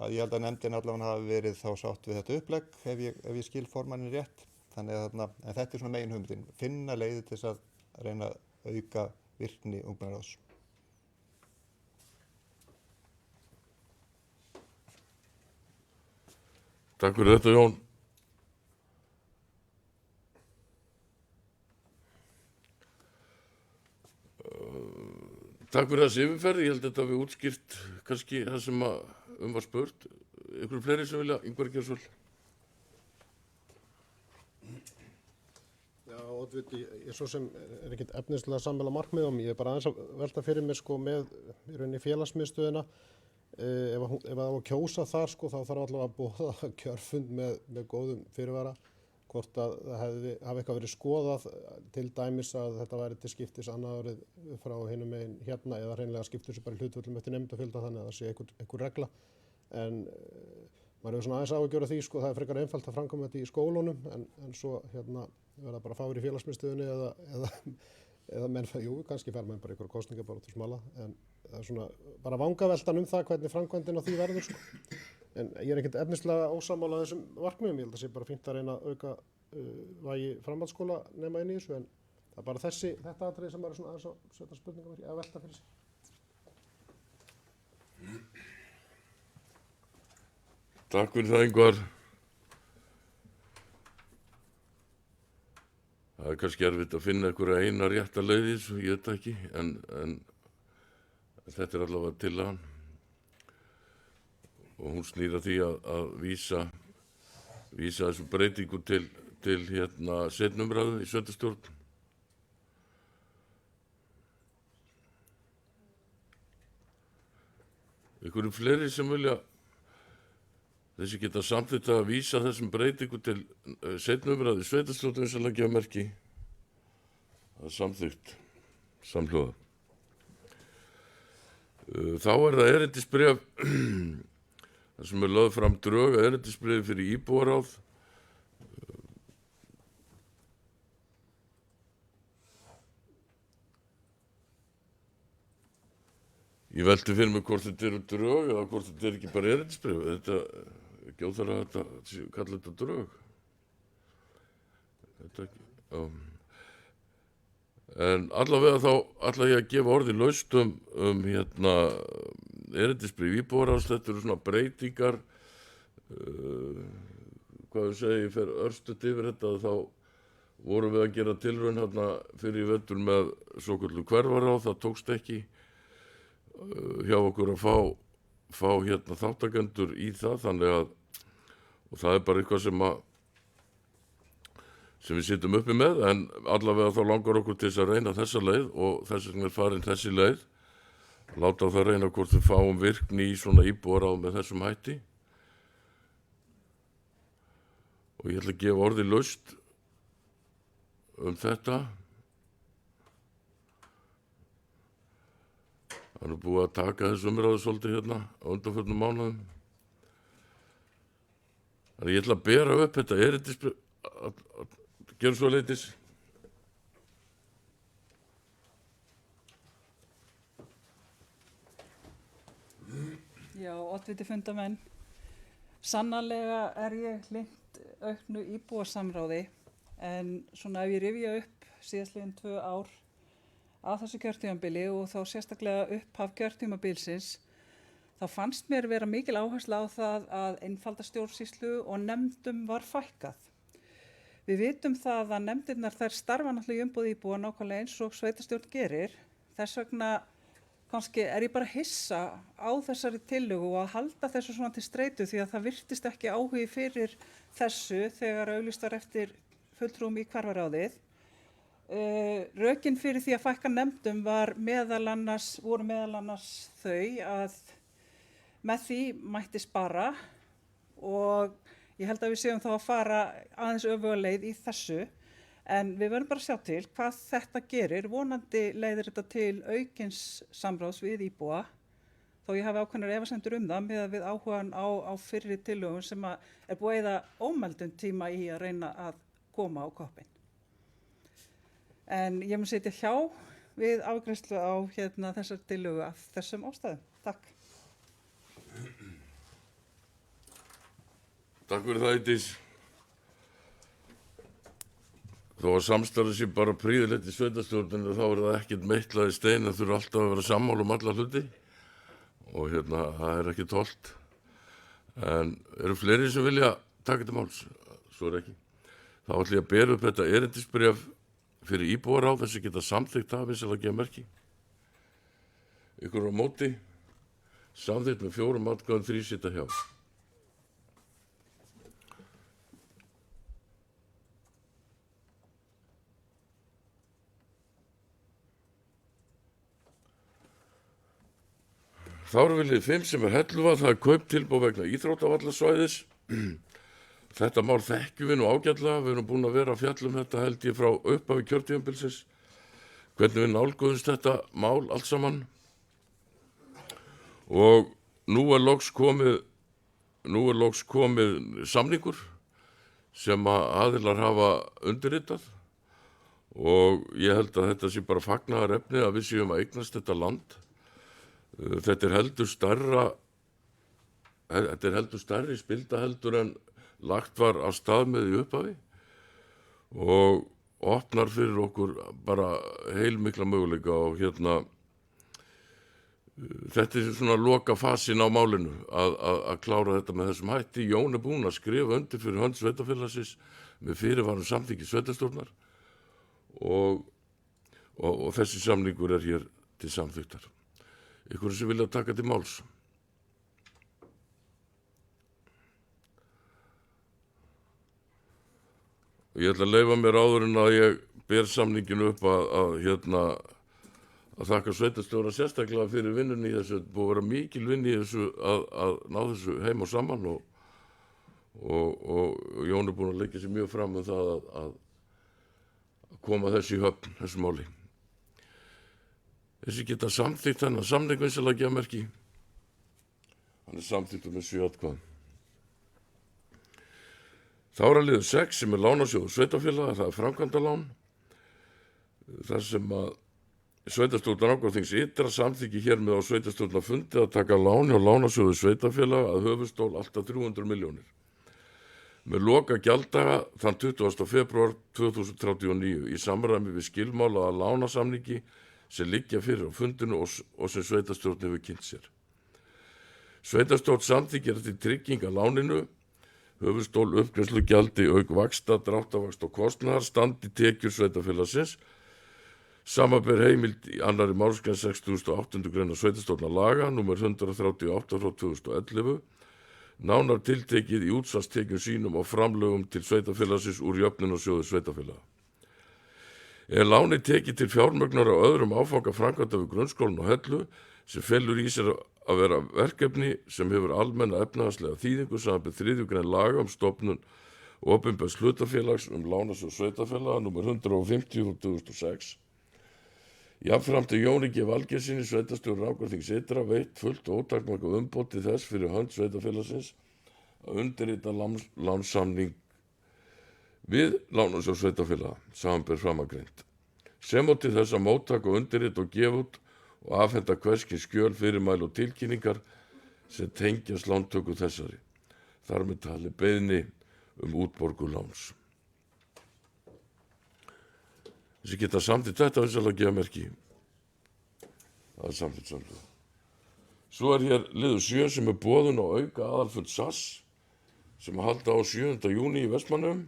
að ég held að nefndin allavega hafi verið þá sátt við þetta upplegg ef ég skil formannin rétt. Þannig að en þetta er svona megin hugmyndin, finna leiði til þess að reyna að auka virkni ungmennaráðs. Takk fyrir þetta, Jón. Takk fyrir þessi yfirferð, ég held að þetta við útskýrt kannski það sem að var spurt. Ykkur fleiri sem vilja, Ingvar Geirsvöld? Já, Oddviti, ég svo sem er ekkert efnislega sammála markmiðum, ég er bara aðeins að velta fyrir mér sko með í rauninni félagsmiðstöðina. Ef það á að kjósa þar sko, þá þarf allavega að boða kjörfund með góðum fyrirvara. Hvort að það hafi eitthvað verið skoðað, til dæmis að þetta væri til skiptis annað árið frá hinum megin hérna, eða hreinlega skiptir sér bara í hlutföllum eftir nefndafjölda, þannig að það sé einhver regla. En maður hefur svona aðeins áhyggjur af því sko, það er frekar einfalt að framkvæma þetta í skólunum, en svo hérna verða bara fáir í félagsmiðstöðinni eða menn, kannski fer menn bara ykkur kosningar bara út að smala, en það er svona bara vangaveltan það hvernig framkvæmdin á því verður sko. En ég er ekkert efnislega ósammála þessum markmiðum, ég held að sé bara fínt að reyna að auka vægi framhaldsskóla nema inn í þessu, en það er bara þetta atriði sem er svona aðeins að setja spurningamerki að velta fyrir sig. Takk fyrir það, Ingvar. Það er kannski erfitt að finna einhverja eina rétta leið í þessu, ég veit það ekki, en þetta er allavega tillagan. Og hún snýr að því að vísa þessu breytingu til hérna seinni umræðu í sveitarstjórn. Einhverjum fleiri sem vilja þessi geta samþykkt að vísa þessum breytingu til seinni umræðu í sveitarstjórn eins og leggja merki. Það er samþykkt samhljóða. Þá er það erindisbréf þar sem er lögð fram drög að erindisbréfi fyrir íbúaráð. Ég velti fyrir mig hvort þetta eru drög eða hvort þetta er ekki bara erindisbréf. Þetta ekki óþarfa að þetta kalla þetta drög. Þetta ekki, já. En allavega þá ætla ég að gefa orði laust hérna erindisbréf íbúaráðs. Þetta eru svona breytingar, hvað ég segi, ég fer örstutt yfir þetta, þá vorum við að gera tilraun hérna fyrir vetur með svokölluð hverfaráð, það tókst ekki hjá okkur að fá hérna þáttakendur í það, þannig að, og það er bara eitthvað sem við sitjum uppi með, en allavega þá langar okkur til þess að reyna þessa leið og þess vegna er farin þessi leið. Láta það reyna hvort við fáum virkni í svona íbúaráð með þessum hætti. Og ég ætla að gefa orði laust þetta. Það er búið að taka þessu umræðu svolítið hérna á undanförnum mánuðum. Þannig ég ætla að bera upp þetta erindisbréf, gerum svo leitis. Já, oddviti fundamenn. Sannarlega er ég hlynnt auknu íbúasamráði, en svona ef ég rifja upp síðastliðin 2 ár af þessu kjörtímabili og þá sérstaklega upphaf kjörtímabilsins, þá fannst mér vera mikil áhersla á það að einfalda stjórnsýslu og nefndum var fækkað. Við vitum það að nefndirnar þær starfa náttúrulega í umboði íbúa nákvæmlega eins og sveitarstjórn gerir. Þess vegna kannski er ég bara hissa á þessari tillögu og að halda þessu svona til streitu, því að það virtist ekki áhugi fyrir þessu þegar auglýst var eftir fulltrúum í hverfaráðið. Rökin fyrir því að fækka nefndum voru meðal annars þau að með því mætti spara, og ég held að við séum þá að fara aðeins öfuga leið í þessu, en við verðum bara að sjá til hvað þetta gerir. Vonandi leiðir þetta til aukins samráðs við íbúa, þó ég hafi ákveðnar efasemdir það með við áhugan á fyrri tillögum sem er búið að eyða ómældum tíma í að reyna að koma á koppinn. En ég mun sitja hjá við afgreiðslu á þessar tillögu af þessum ástæðum. Takk. Takk fyrir það, Eydís. Þó að samstarfið sé bara prýðilegt í sveitarstjórninu, þá er það ekkert meitlað í stein, það þurfa alltaf að vera sammála alla hluti og það er ekki hollt. En eru fleiri sem vilja taka til máls? Svo er ekki. Þá ætla ég að bera upp þetta erindisbréf fyrir íbúaráð, þessi geta samþykkt það, vinsamlega að gefa merki. Ykkur á móti, samþykkt með 4 atkvæðum, 3 sitja hjá. Þá erum við lið 5 sem Helluvað, það kauptilboð vegna íþróttavallarsvæðis. Þetta mál þekkjum við nú ágætlega, við erum búin að vera að fjalla um þetta held ég frá upphafi kjörtímabilsins, hvernig við nálguðumst þetta mál allt saman. Og nú er loks komið samningur sem að aðilar hafa undirritað og ég held að þetta sé bara fagnaðarefni að við séum að eignast þetta land. Þetta er heldur stærri spilda heldur en lagt var af stað með í upphafi og opnar fyrir okkur bara heilmikla möguleika og þetta er svona loka fasin á málinu að klára þetta með þessum hætti. Jón er búinn að skrifa undir fyrir hönd sveitarfélagsins með fyrirvarum samþykki sveitarstjórnar og þessi samningur er hér til samþykktar. Ykkur sem vilja taka til máls. Og ég ætla að leyfa mér áður en að ég ber samninginu upp að þakka sveitarstjóra sérstaklega fyrir vinnunni í þessu. Þetta búið að vera mikil vinn í þessu að ná þessu heim og saman og Jón er búinn að leggja sér mjög fram um það að koma þessu í höfn, þessu máli. Þessi geta samþykkt þennan samning vinsamlega gefa merki. Hann er samþykktur með 7 atkvæðum. Þá er að liður 6 sem er lánasjóður sveitarfélaga, það er framkvæmdalán. Þar sem að sveitarstjórn Rangárþings ytra samþykki hér með á sveitarstjórnarfundi að taka lán hjá lánasjóður sveitarfélaga að höfuðstól alltaf 300 milljónir. Með loka gjalddaga þann 20. febrúar 2039 í samræmi við skilmála að lánasamningi sem liggja fyrir á fundinu og sem sveitarstjórn hefur kynnt sér. Sveitarstjórn samþykkir til trygginga láninu, höfuðstól uppgreiðslugjaldi auk vaxta, dráttarvaxta og kostnaðar standi tekjur sveitarfélagsins, samanber heimild í 2. málsgrein 68. grein sveitarstjórnarlaga, númer 138 frá 2011, nánar tiltekið í útsvarstekjum sínum og framlögum til sveitarfélagsins úr jöfnunarsjóði sveitarfélaga. Er láni tekið til fjármögnunar á öðrum áfanga framkvæmda við grunnskólann og Hellu sem felur í sér að vera verkefni sem hefur almenna efnahagslega þýðingu samanber 3. grein laga stofnun opinbers hlutafélags lánasjóð sveitarfélaga númer 150 frá 2006. Jafnframt Jóni G. Valgeirssyni sveitarstjóri Rangárþings ytra veitt fullt og ótakmarkað umboð til þess fyrir hönd sveitarfélagsins að undirrita lánssamning við lánasjóð sveitarfélaga, samanber framangreint, sem og til þess að móttaka og undirrita og gefa út og afhenda hvers kyns skjöl, fyrirmæli og tilkynningar sem tengjast lántöku þessari, þar með talið beiðni útborgun láns. Þessi geta samþykkt þetta vinsamlega gefa merki. Það er samþykkt samlega. Svo er hér liður 7 sem er boðun á auka aðalfund SAS sem halda á 7. júní í Vestmannum.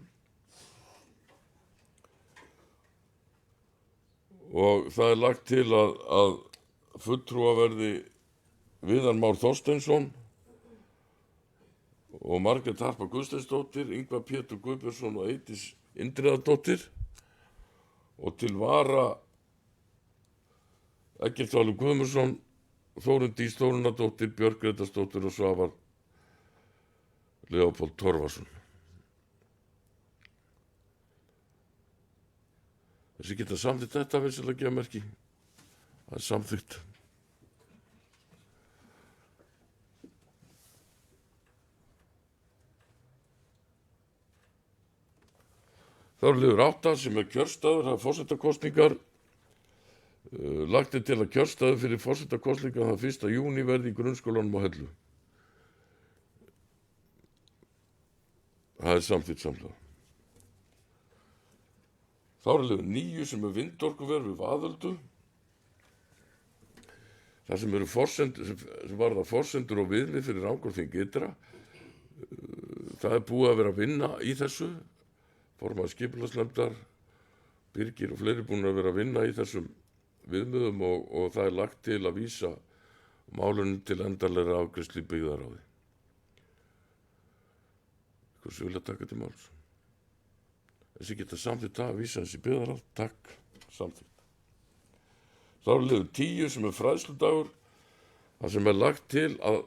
Og það er lagt til að fulltrúa verði Viðar Már Þorsteinsson og Margrét Harpa Guðsteinsdóttir, Ingvar Pétur Guðbjörnsson og Eydís Indriðadóttir og til vara Eggert Valur Guðmundsson, Þórunn Dís Þórunardóttir, Björk Grétarsdóttir og Svavar Leópold Torfason. Þessi geta samþykkt þetta vinsamlega gefa merki. Það er samþykkt. Þá er liður 8 sem er kjörstaður, það er forsetakosningar. Lagt til að kjörstaður fyrir forsetakosningar þann 1. júní verði í grunnskólanum á Hellu. Það er samþykkt samlega. Þá er liður 9 sem er vindorkuver við Vaðöldu. Það sem eru sem varða forsendur og viðmið fyrir Rangárþing ytra. Það er búið að vera að vinna í þessu. Formaður skipulagsnefndar, Birgir og fleiri búin að vera að vinna í þessum viðmiðum og það er lagt til að vísa málunum til endanlegri afgreiðslu í byggðaráði. Hversu vilja taka til máls? Þessi geta samþykkt að vísa þessi byggðaráð, takk, samþykkt. Þá er liður 10 sem er fræðsludagur, þar sem er lagt til að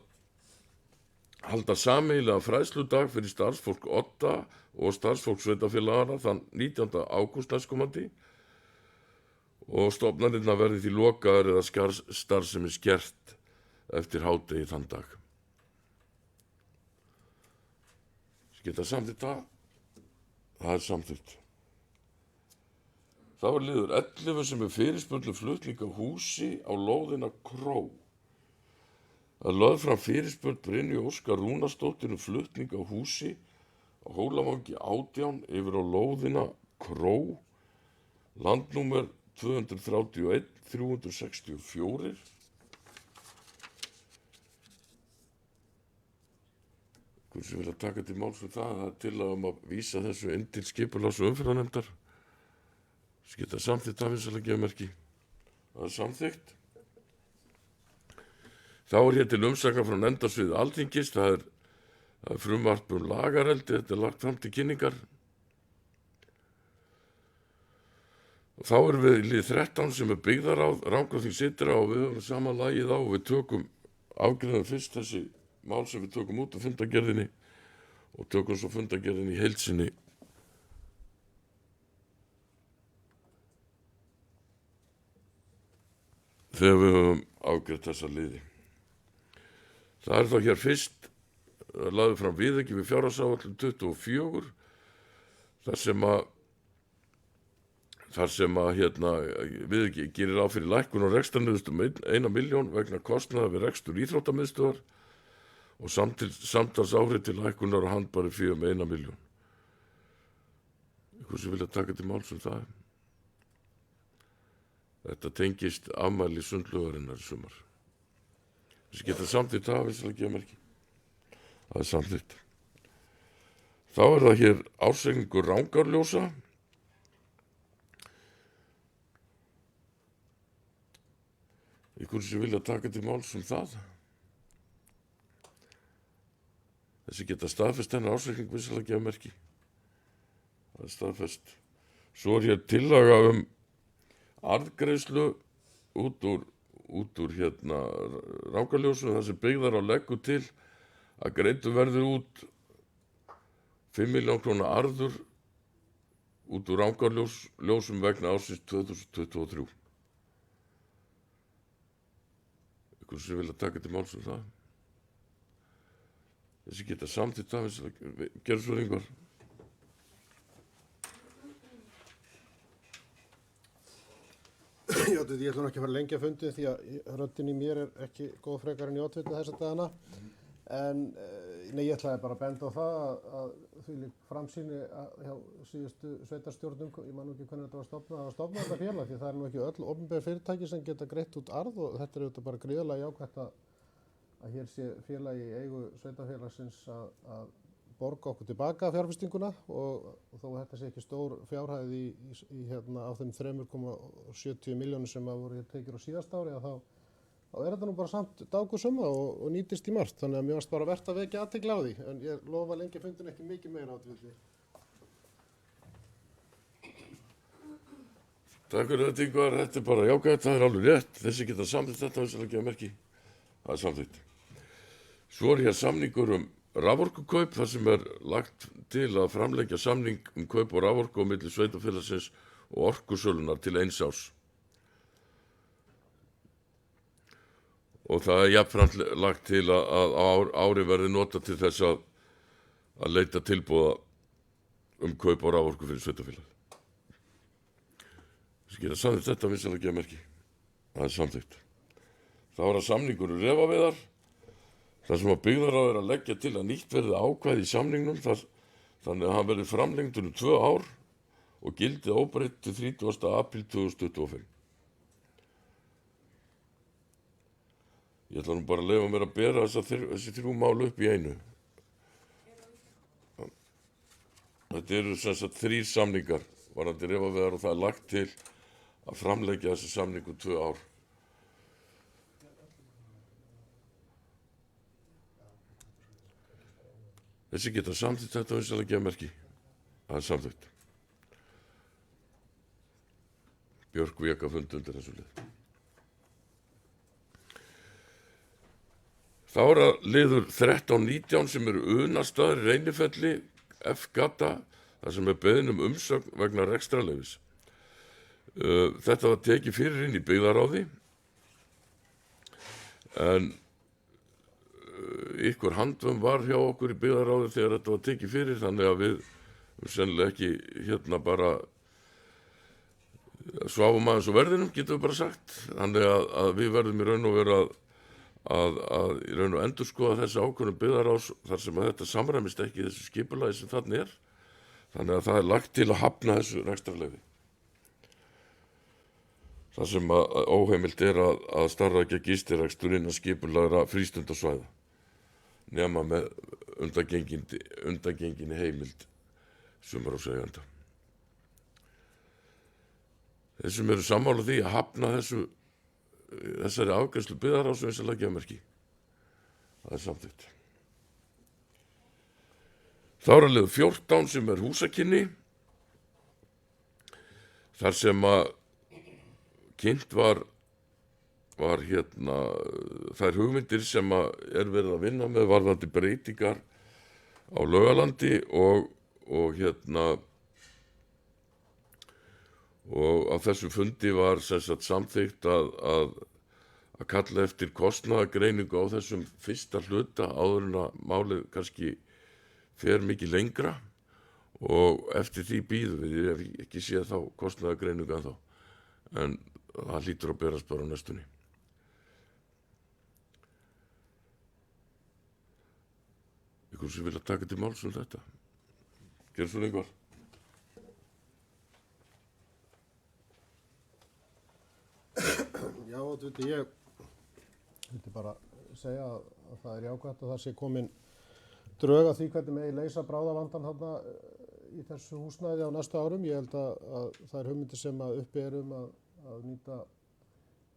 halda sameiginlega fræðsludag fyrir starfsfólk Odda og starfsfólk sveitarfélagana þann 19. ágúst næstkomandi og stofnanirnar verði því lokaðar eða starfsemi skert eftir hádegi þann dag. Þessi geta samþykkt það er samþykkt. Þá er liður 11 sem er fyrirspurn flutning á húsi á lóðina Kró. Það er lögð fram fyrirspurn Brynju Óskar Rúnarsdóttir flutning á húsi á Hólavangi 18 yfir á lóðina Kró, landnúmer 231 364. Hversu vilja taka til máls fyrir það er til að vísa þessu inn til skipulags- og umferðarnefndar. Þessi geta samþykkt að vinsalega gefa merki. Það er samþykkt. Þá er hér til umsagnar frá nefndarsviði Alþingis, það er frumvarp lagareldi, þetta er lagt fram til kynningar. Og þá erum við í lið 13 sem er byggðaráð, Rangárþing Sytra og við höfum saman lagið á og við tökum afgreiðum fyrst þessi mál sem við tökum út af fundargerðinni og tökum svo fundargerðinni í heild sinni. Þegar við höfum afgreitt þessa liði. Það er þá hér fyrst lagður fram viðauki við fjárhagsáætlun 24 þar sem að viðauki gerir ráð fyrir lækkun á rekstrarniðurstöðum 1 milljón vegna kostnaðar við rekstur íþróttamiðstöðvar og samtals áhrif til lækkunar og handbæri fé 1 milljón. Hversu vilja taka til máls það? Þetta tengist afmæli sundlaugarinnar í sumar. Þessi geta samþykkt það, við gefa merki. Það er samþykkt. Þá er það hér ársreikningur Rangárljósa. Hversu vilja taka til máls það? Þessi geta staðfest hennar ársreikning, við gefa merki. Það er staðfest. Svo er hér tillaga arðgreiðslu út úr Rangárljósum þar sem byggðar á leggur til að greiddur verður út 5 milljón króna arður út úr Rangárljósum vegna ársins 2023. Hversu vilja taka til máls það? Þessi geta samþykkt það, gerðu svo Ingvar. Já, ég ætlum ekki að fara lengja fundið því að röddin í mér er ekki góð frekar en í oddvita þessa dagana. En ég ætlaði bara að benda á það að því framsýni hjá síðustu sveitarstjórnum, ég man ekki hvernig þetta var stofnað, að stofna þetta félag því það er nú ekki öll opinber fyrirtæki sem geta greitt út arð og þetta er auðvitað bara gríðarlega jákvætt að hér sé félagi í eigu sveitarfélagsins að borga okkur tilbaka fjárfestinguna og þó að þetta sé ekki stór fjárhæð á þeim 3,70 milljónum sem að voru tekið á síðasta ári þá er þetta nú bara samt dágóðsumma og nýtist í margt þannig að mér varst bara vert að vekja athygli á því en ég lofa lengi fundin ekki mikið meira á því. Takk fyrir þetta Ingvar, þetta er bara jákvætt, það er alveg rétt, þessi geta samþykkt þetta og þessi gefa merki, það er samþykkt. Svo er hér samningur raforkukaup þar sem er lagt til að framleggja samning kaup og raforku á milli sveitarfélagsins og orkusölunar til 1 árs. Og það er jafnframt lagt til að ári verði nota til þess að leita tilboða kaup og raforku fyrir sveitarfélag. Þessi geta samþykkt þetta vinsalega gefa merki. Það er samþykkt. Þá er það samningur refaveiðar. Það sem að byggðaráð er að leggja til að nýtt verði ákvæði í samningnum þannig að hann verði framlengdur 2 ár og gildi óbreytt til 30. apríl 2025. Ég ætla nú bara að leyfa mér að bera þessi 3 mál upp í einu. Þetta eru sem sagt 3 samningar varðandi refaveiðar og það er lagt til að framleggja þessi samningu 2 ár. Þessi geta samþykkt þetta vinsamlega geðmerki. Það er samþykkt. Björk Veka fundi undir þessu lið. Þá er að liður 13-19 sem eru Unastaðir í Reynifelli, F-gata, þar sem er beðin umsögn vegna rekstrarleyfis. Þetta var tekið fyrir inn í byggðaráði, en ykkur handvömm var hjá okkur í byggðaráði þegar þetta var tekið fyrir, þannig að við sennilega ekki bara sváfum aðeins á verðinum, getum við bara sagt. Þannig að við verðum í raun og veru að í raun og endurskoða þessi ákvörðun byggðaráðs þar sem að þetta samræmist ekki þessu skipulagi sem þarna er. Þannig að það er lagt til að hafna þessu rekstrarleyfi. Það sem að óheimilt er að starfrækja gistirekstur innan skipulagra frístundasvæða nema með undangenginni heimild sumarhúseiganda. Þeir sem eru sammála því að hafna þessari afgreiðslu byggðaráðs vinsamlega geðmerki. Það er samþykkt. Þá er að liður 14 sem er húsakynni, þar sem að kynnt var þær hugmyndir sem að er verið að vinna með varðandi breytingar á Laugalandi og á þessu fundi var sem sagt samþykkt að kalla eftir kostnaðargreiningu á þessum fyrsta hluta áður en að málið kannski fer mikið lengra og eftir því bíðum við. Ég hef ekki séð þá kostnaðargreiningu ennþá, en það hlýtur að berast bara á næstunni. Ykkur sem vilja taka til máls þetta. Gerðu svo lengur. Já, ég vildi bara segja að það er jákvætt að það sé komin drög að því hvernig megi leysa bráðavandann þarna í þessu húsnæði á næstu árum. Ég held að það er hugmyndir sem að uppi er að nýta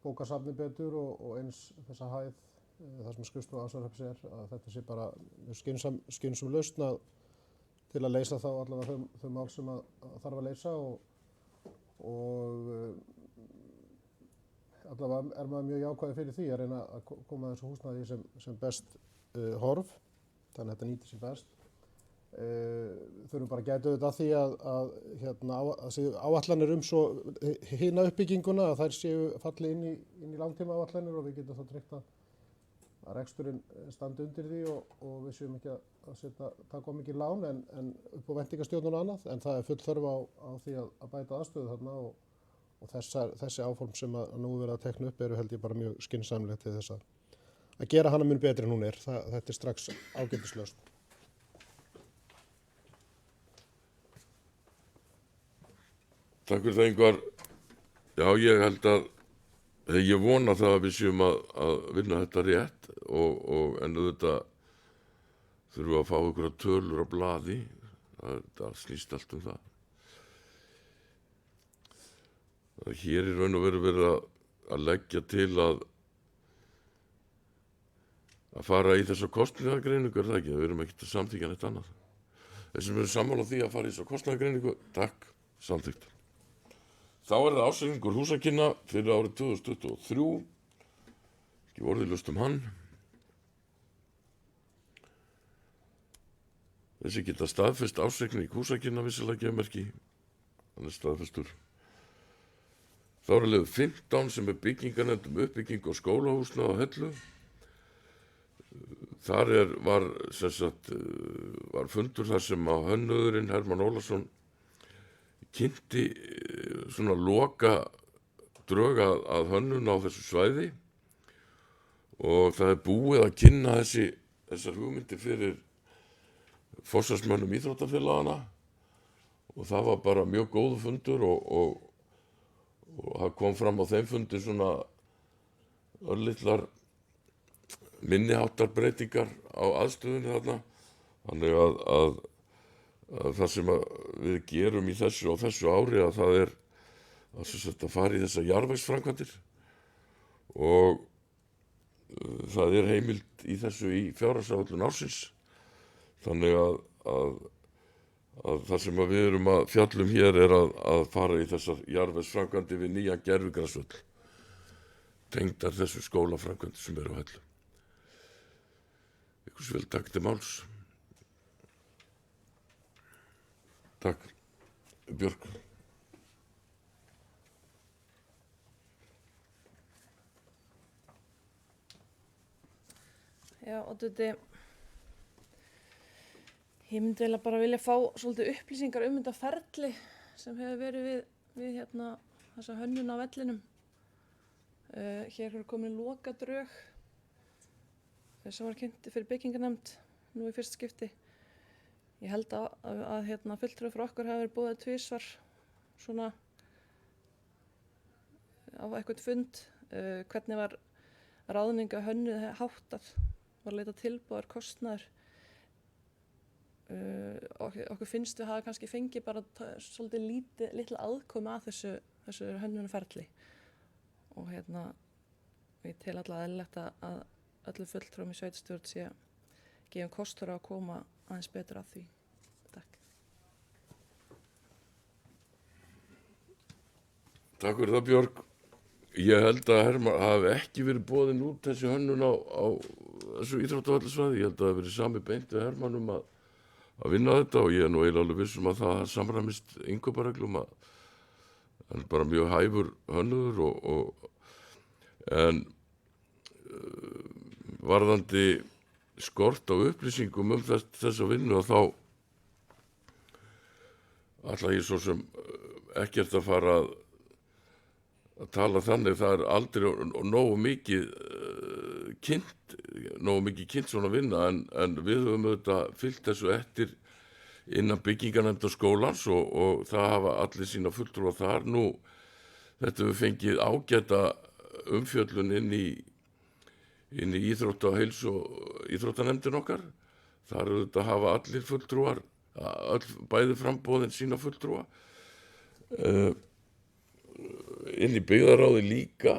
bókasafni betur og eins þessa hæð þar sem skrifstofa Ásvarhrepps að þetta sé bara skynsum lausn til að leysa þá allavega þau mál sem að þarf að leysa og allavega er maður mjög jákvæður fyrir því að reyna að koma þessu húsnæði sem best horf, þannig að þetta nýtir sér best. Þurfum bara að gæta auðvitað að því að áætlanir svo hina uppbygginguna að þær séu falli inn í langtíma áætlanir og við getum þá tryggt að reksturinn standi undir því og við séum ekki að taka mikið lán en upp á væntingastjórnun og annað, en það er full þörf á því að bæta aðstöðu þarna og þessi áform sem að nú verið að tekna upp eru held ég bara mjög skynsamlegt til þess að gera hana mun betri en hún er. Þetta er strax ágætislausn. Takk fyrir það, Ingvar. Já, ég held ég vona það að við séum að vinna þetta rétt en auðvitað þurfum við að fá einhverja tölur á blaði. Það snýst allt um það. Hér í raun og veru verið að leggja til að fara í þessa kostnaðargreiningu, er það ekki? Við erum ekkert að samþykkja neitt annað. Þeir sem eru sammála því að fara í þessa kostnaðargreiningu, takk, samþykkt. Þá er það ársreikningur húsakynna fyrir árið 2023, ekki orðið hann. Þessi geta staðfest ársreikning húsakynna vissilega geðmerki, hann er staðfestur. Þá er liður 15 sem er byggingarnefnd uppbygging á skólahúsnæði á Hellu. Þar var fundur þar sem að hönnuðurinn Hermann Ólafsson kynnti svona loka drög að hönnun á þessu svæði og það er búið að kynna þessar hugmyndir fyrir forsvarsmönnum íþróttafélagana og það var bara mjög góður fundur og það kom fram á þeim fundi svona örlitlar minniháttar breytingar á aðstöðunni þarna. Þannig að það sem við gerum í þessu ári að það er að fara í þessa jarðvegsframkvæmdir og það heimild í þessu í fjárhagsáætlun ársins. Þannig að það sem við erum að fjallum hér að fara í þessar jarðvegsframkvæmdir við nýjan gervigrasvöll, tengdar þessu skólaframkvæmdir sem eru á Hellu. Ykkur vil takk til máls. Takk, Björk. Já, og þetta, ég myndi eiginlega bara vilja fá svolítið upplýsingar þetta ferli sem hefur verið við þessa hönnun á vellinum. Hér hefur komin lokadrög sem var kynnt fyrir byggingarnefnd nú í fyrsta skipti. Ég held að fulltrúi frá okkur hafi verið boðið tvisvar svona á eitthvað fund. Hvernig var ráðninga hönnuð háttað? Var leitað tilboðar kostnaður. Okkur finnst við hafa kannski fengið bara svolítið litla aðkomu að þessu hönnunarferli. Og ég tel alltaf eðlilegt að öllu fulltrúum í sveitarstjórn sé gefum kostur á að koma aðeins betur að því. Takk. Takk fyrir það, Björg. Ég held að Hermann hafi ekki verið boðin út þessi hönnun á þessu íþróttavallasvæði. Ég held að það hafi verið sami beint við Hermann að vinna þetta og ég nú eiginlega alveg viss að það samræmist innkaupareglum að hann bara mjög hæfur hönnuður en varðandi skort á upplýsingum þessa vinnu og þá ætla ég svo sem ekkert að fara að tala þannig. Það aldrei nógu mikið kynnt svona vinna en við höfum auðvitað fylgt þessu eftir innan byggingarnefndar skólans og það hafa allir sína fulltrúa þar. Nú, þetta við fengið ágæta umfjöllun inn í íþrótta- og heilsu og íþróttanefndin okkar. Þar auðvitað hafa allir fulltrúar, bæði framboðin sína fulltrúa. Inn í byggðarráði líka.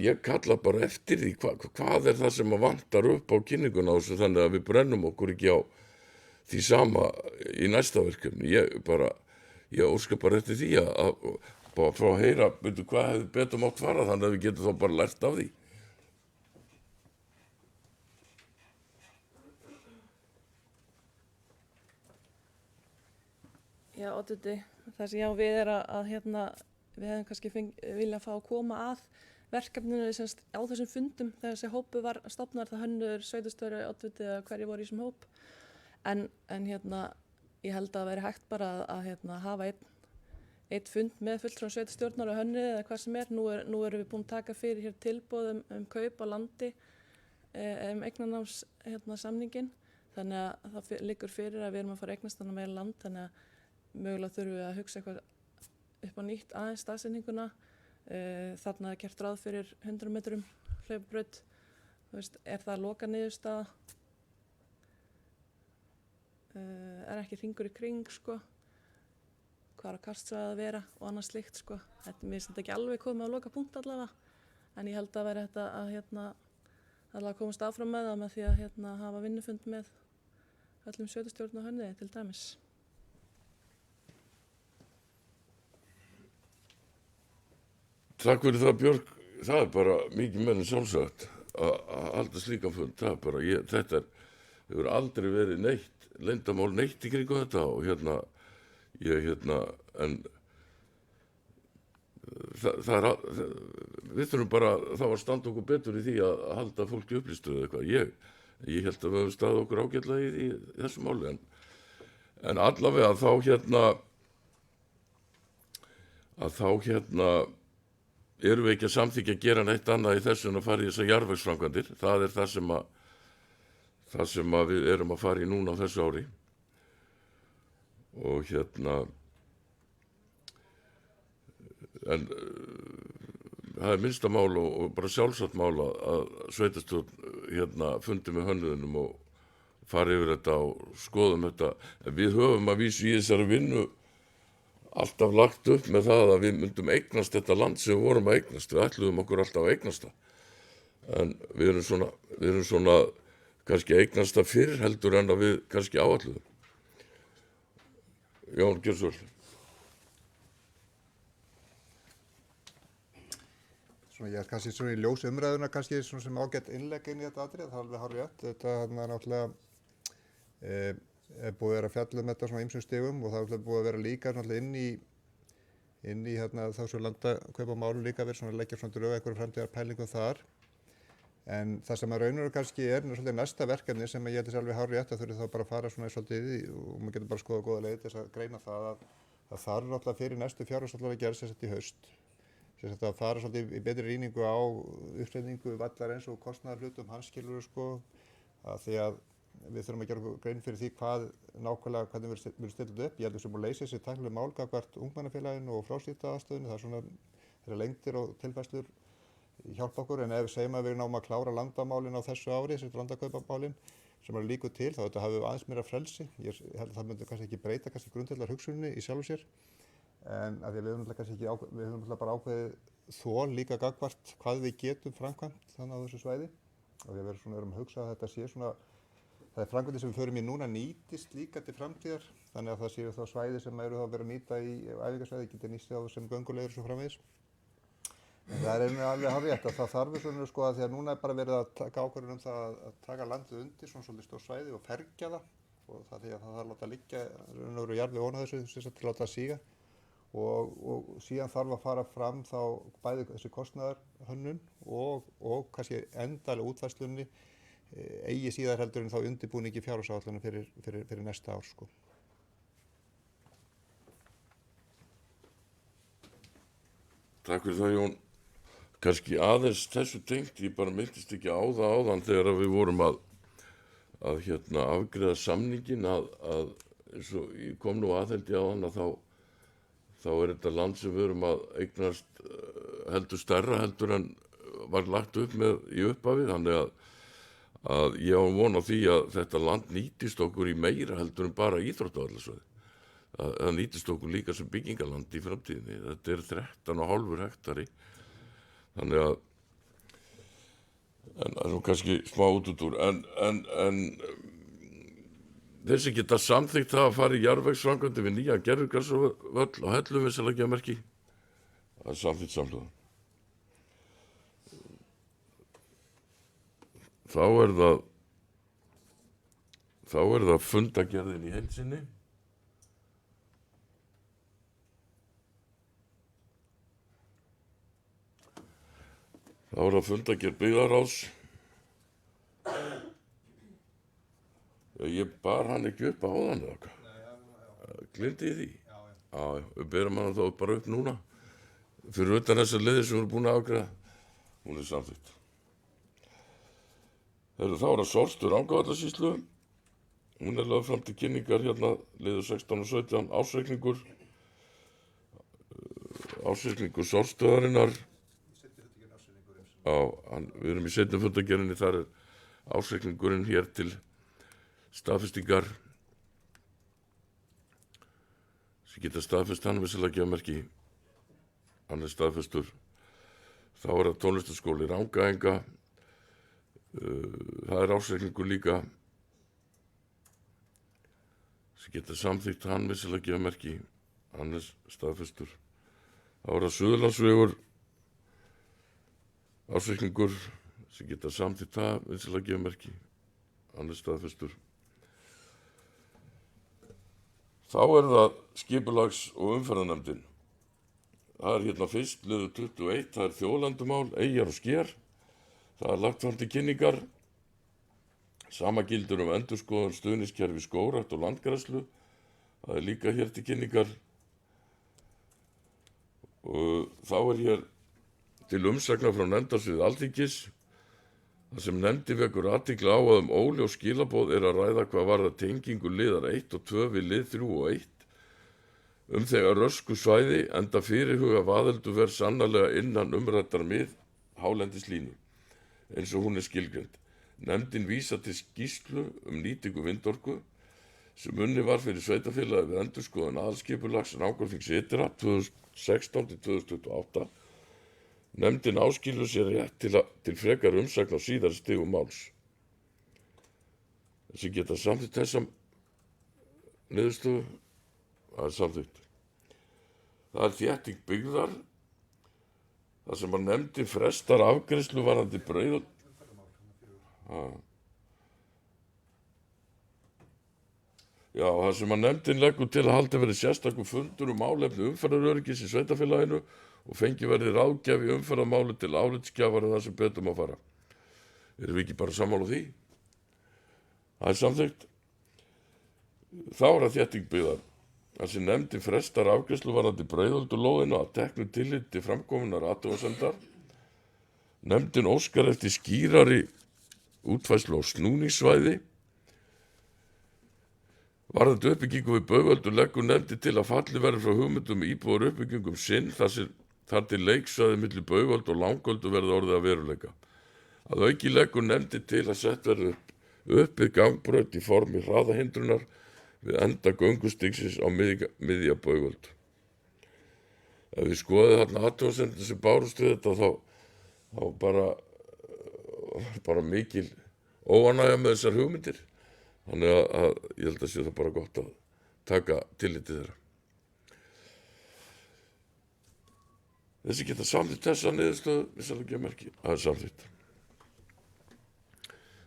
Ég kalla bara eftir því hvað það sem vantar upp á kynninguna þessu þannig að við brennum okkur ekki á því sama í næsta verkefni. Ég óska bara eftir því að fá að heyra hvað hefði betur mátt fara þannig að við getum þá bara lært af því. Já, Oddviti, það sem við að við hefum kannski vilja fá að koma að verkefninu á þessum fundum þegar þessi hópu var stofnar, það hönnuður, sveitarstjóri, Oddviti eða hverju voru í þessum hóp. En ég held að það væri hægt bara að hafa einn fund með fulltrúum sveitarstjórnar og hönnuði eða hvað sem er. Nú erum við búin að taka fyrir hér tilboð kaup á landi, eignarnáms samningin. Þannig að það liggur fyrir að við erum að fara eignast þannig meira land, þannig að mögulega þurfum við að hugsa eitthvað upp á nýtt aðeins staðsetninguna. Þarna er gert ráð fyrir 100 metrum hlaupabraut. Er það loka niðurstaða? Er ekki hringur í kring, sko? Hvað á kastsvæði að vera og annað slíkt, sko? Mér finnst þetta ekki alveg komið á loka punkt allavega, en ég held að vera þetta að allavega komast áfram með það með því að hafa vinnufund með öllum sveitarstjórn og hönnuði til dæmis. Takk fyrir það, Björk. Það er bara mikið menn sjálfsagt að halda slíkan fund. Það er bara, þetta hefur aldrei verið neitt, leyndarmál neitt í kringu þetta og en við þurfum bara þá að standa okkur betur í því að halda fólki upplýstu eða eitthvað. Ég held að við höfum staðið okkur ágætlega í þessu máli en allavega þá erum við ekki að samþykkja að gera neitt annað í þessu en að fara í þessar jarðvegsframkvæmdir. Það er það sem við erum að fara í núna á þessu ári. Og en það er minnsta mál og bara sjálfsagt mál að sveitarstjórn fundi með hönnuðinum og fara yfir þetta og skoðum þetta. En við höfum að vísu í þessari vinnu alltaf lagt upp með það að við myndum eignast þetta land sem við vorum að eignast. Við ætluðum okkur alltaf að eignast það. En við erum svona kannski eignast það fyrr heldur en að við kannski áætluðum. Jón, gjörðu svo vel. Svona ég er kannski svona í ljós umræðuna kannski svona sem ágætt innlegg inn í þetta atrið, það er alveg hárrétt. Þetta er náttúrulega er búið að vera að fjalla þetta svona ýmsum stigum og það er búið að vera líka náttúrulega inn í þá svo landakaupamálu líka verið svona leggja svona drög einhverjum framtíðar pælingum þar. En það sem að raunur kannski er svolítið næsta verkefni sem ég held að sé alveg hárrétt að þurfi þá bara að fara svona svolítið í og maður getur bara að skoða góða leið til þess að greina það að það þarf náttúrulega fyrir næstu fjárhagsáætlun að gera sem sagt í haust. Sem sagt að fara svolítið í betri rýningu á uppsetningu vallarins og kostnaðarhlutum hans skilur sko að því að við þurfum að gera grein fyrir því hvað nákvæmlega hvernig við erum stillt upp. Ég held að sem að leysa þessi tæknilega mál gagnvart ungmennafélaginu og fráslítaaðstöðunni, það er svona þeirra lengdir og tilfærslur hjálpa okkur, en ef við segjum að við náum að klára landamálin á þessu ári, þessi landakaupamálin sem eru líku til, þá hafum við aðeins meira frelsi. Ég held að það myndi kannski ekki breyta kannski grundvallar hugsuninni í sjálfu sér, en af því að við höfum bara ákveðið þol líka gagnvart hvað við getum framkvæmt þannig á þessu svæði og við erum að hugsa að þetta sé svona, það er framkvæmdi sem við förum í núna nýtist líka til framtíðar, þannig að það séu þá svæði sem eru þá að vera að nýta í æfingarsvæði, geta nýst á sem gönguleiðir og svo framvegis. En það er alveg hárrétt að það þarf svona sko að því að núna er bara verið að taka ákvörðun það að taka landið undir svona svolítið stór svæði og fergja það og það því að það þarf að láta liggja raunveru jarðveg ofan á þessu til að láta það síga og síðan þarf að fara fram þá bæði þessi kostnaðarhönnun og kannski endalega útfærslunni eigi síðar heldur en þá undirbúningi fjárhagsáætlunum fyrir næsta ár sko. Takk fyrir það, Jón. Kannski aðeins þessu tengt, ég bara minntist ekki á það áðan þegar við vorum að afgreiða samningin að eins og ég kom nú aðheld ég á hann að þá er þetta land sem við erum að eignast heldur stærra heldur en var lagt upp með í upphafi, þannig að ég á von á því að þetta land nýtist okkur í meira heldur en bara íþróttavallarsvæði. Það nýtist okkur líka sem byggingaland í framtíðinni. Þetta er 13,5 hektari. Þannig að en það er nú kannski smá útúrdúr. En þeir sem geta samþykkt það að fara í jarðvegsframkvæmdir við nýja gervigrasvöll á Hellum við Seljagerðarmerki, það er samþykkt samhljóða. Þá er það fundagerðin í heild sinni. Þá er það fundagerð byggðarráðs. Ég bar hann ekki upp áðan eða hvað. Gleymdi ég því? Já, við berum hann þá bara upp núna. Fyrir utan þessar liðir sem við erum búin að afgreiða. Hún er samþykkt. Þá er það Sortur Rangárvallasýslu. Hún er lögð fram til kynningar hérna liður 16 og 17 ársreikningur Sortstöðarinnar. Við erum í seinni fundagerðinni, þar er ársreikningurinn hér til staðfestingar sem geta staðfest hann við Seljagerðarmerki, hann er staðfestur. Þá er það tónlistarskóli Rangaenga, það er ársreikningur líka sem geta samþykkt hann við Seljagerðarmerki, hann er staðfestur. Þá er það Suðurlandsvegur, ársreikningur sem geta samþykkt það við Seljagerðarmerki, hann er staðfestur. Þá er það skipulags- og umferðarnefndin. Það er hérna fyrst liður 21, það er þjóðlendumál, eyjar og sker. Það er lagt fram til kynningar. Sama gildur endurskoðun stuðningskerfi skógrækt og landgræðslu. Það er líka hér til kynningar. Og þá er hér til umsagnar frá nefndarsvið Alþingis, þar sem nefndin vekur athygli á að óljós skilaboð er að ræða hvað varðar tengingu liðar 1 og 2 við lið 3 og 1 þegar rösku svæði enda fyrirhuga vaðeldu verð sannarlega innan umræddar hálendislínu eins og hún er skilgreind. Nefndin vísar til skýrslu nýtingu vindorku sem unni var fyrir sveitafélagi við endurskoðun aðalskipulags Rangárþings ytra 2016 til 2028. Nefndin áskilur sér rétt til frekar umsagn á síðari stigum máls. Þessi geta samþykkt þessa niðurstöðu, það samþykkt. Það þétting byggðar, þar sem að nefndin frestar afgreiðslu varðandi Breiðholt. Já, það sem að nefndin leggur til að halda verið sérstakur fundur málefni umferðaröryggis í sveitafélaginu og fengi verið ráðgjafi umferðarmáli til álitsgjafar það sem betur má fara. Erum við ekki bara sammála því? Það er samþykkt. Þá er það þétting byggðar. Það sem nefndin frestar afgreiðslu varðandi Breiðholtulóðina að teknu tillit til framkominnar athugasemdar. Nefndin óskar eftir skýrari útfærslu á snúningssvæði. Varðandi uppbyggingu við Bauðöldu leggur nefndin til að falli verði frá hugmyndum íbúðar uppbyggingum sinn þar til leiksvæði milli Bauðöldu og Langöldu verði orðið að veruleika. Að auki leggur nefndin til að sett verði uppið gangbraut í formi hraðahindrunar við enda göngustigsins á miðja Bauðöldu. Ef við skoðum þarna athugasemdir sem bárust við þetta þá bara mikil óánægja með þessar hugmyndir. Þannig að ég held að sé það bara gott að taka tilliti þeirra. Þessi geta samþykkt þessa niðurstöðu, við sælum ekki að merki, það er samþykkt.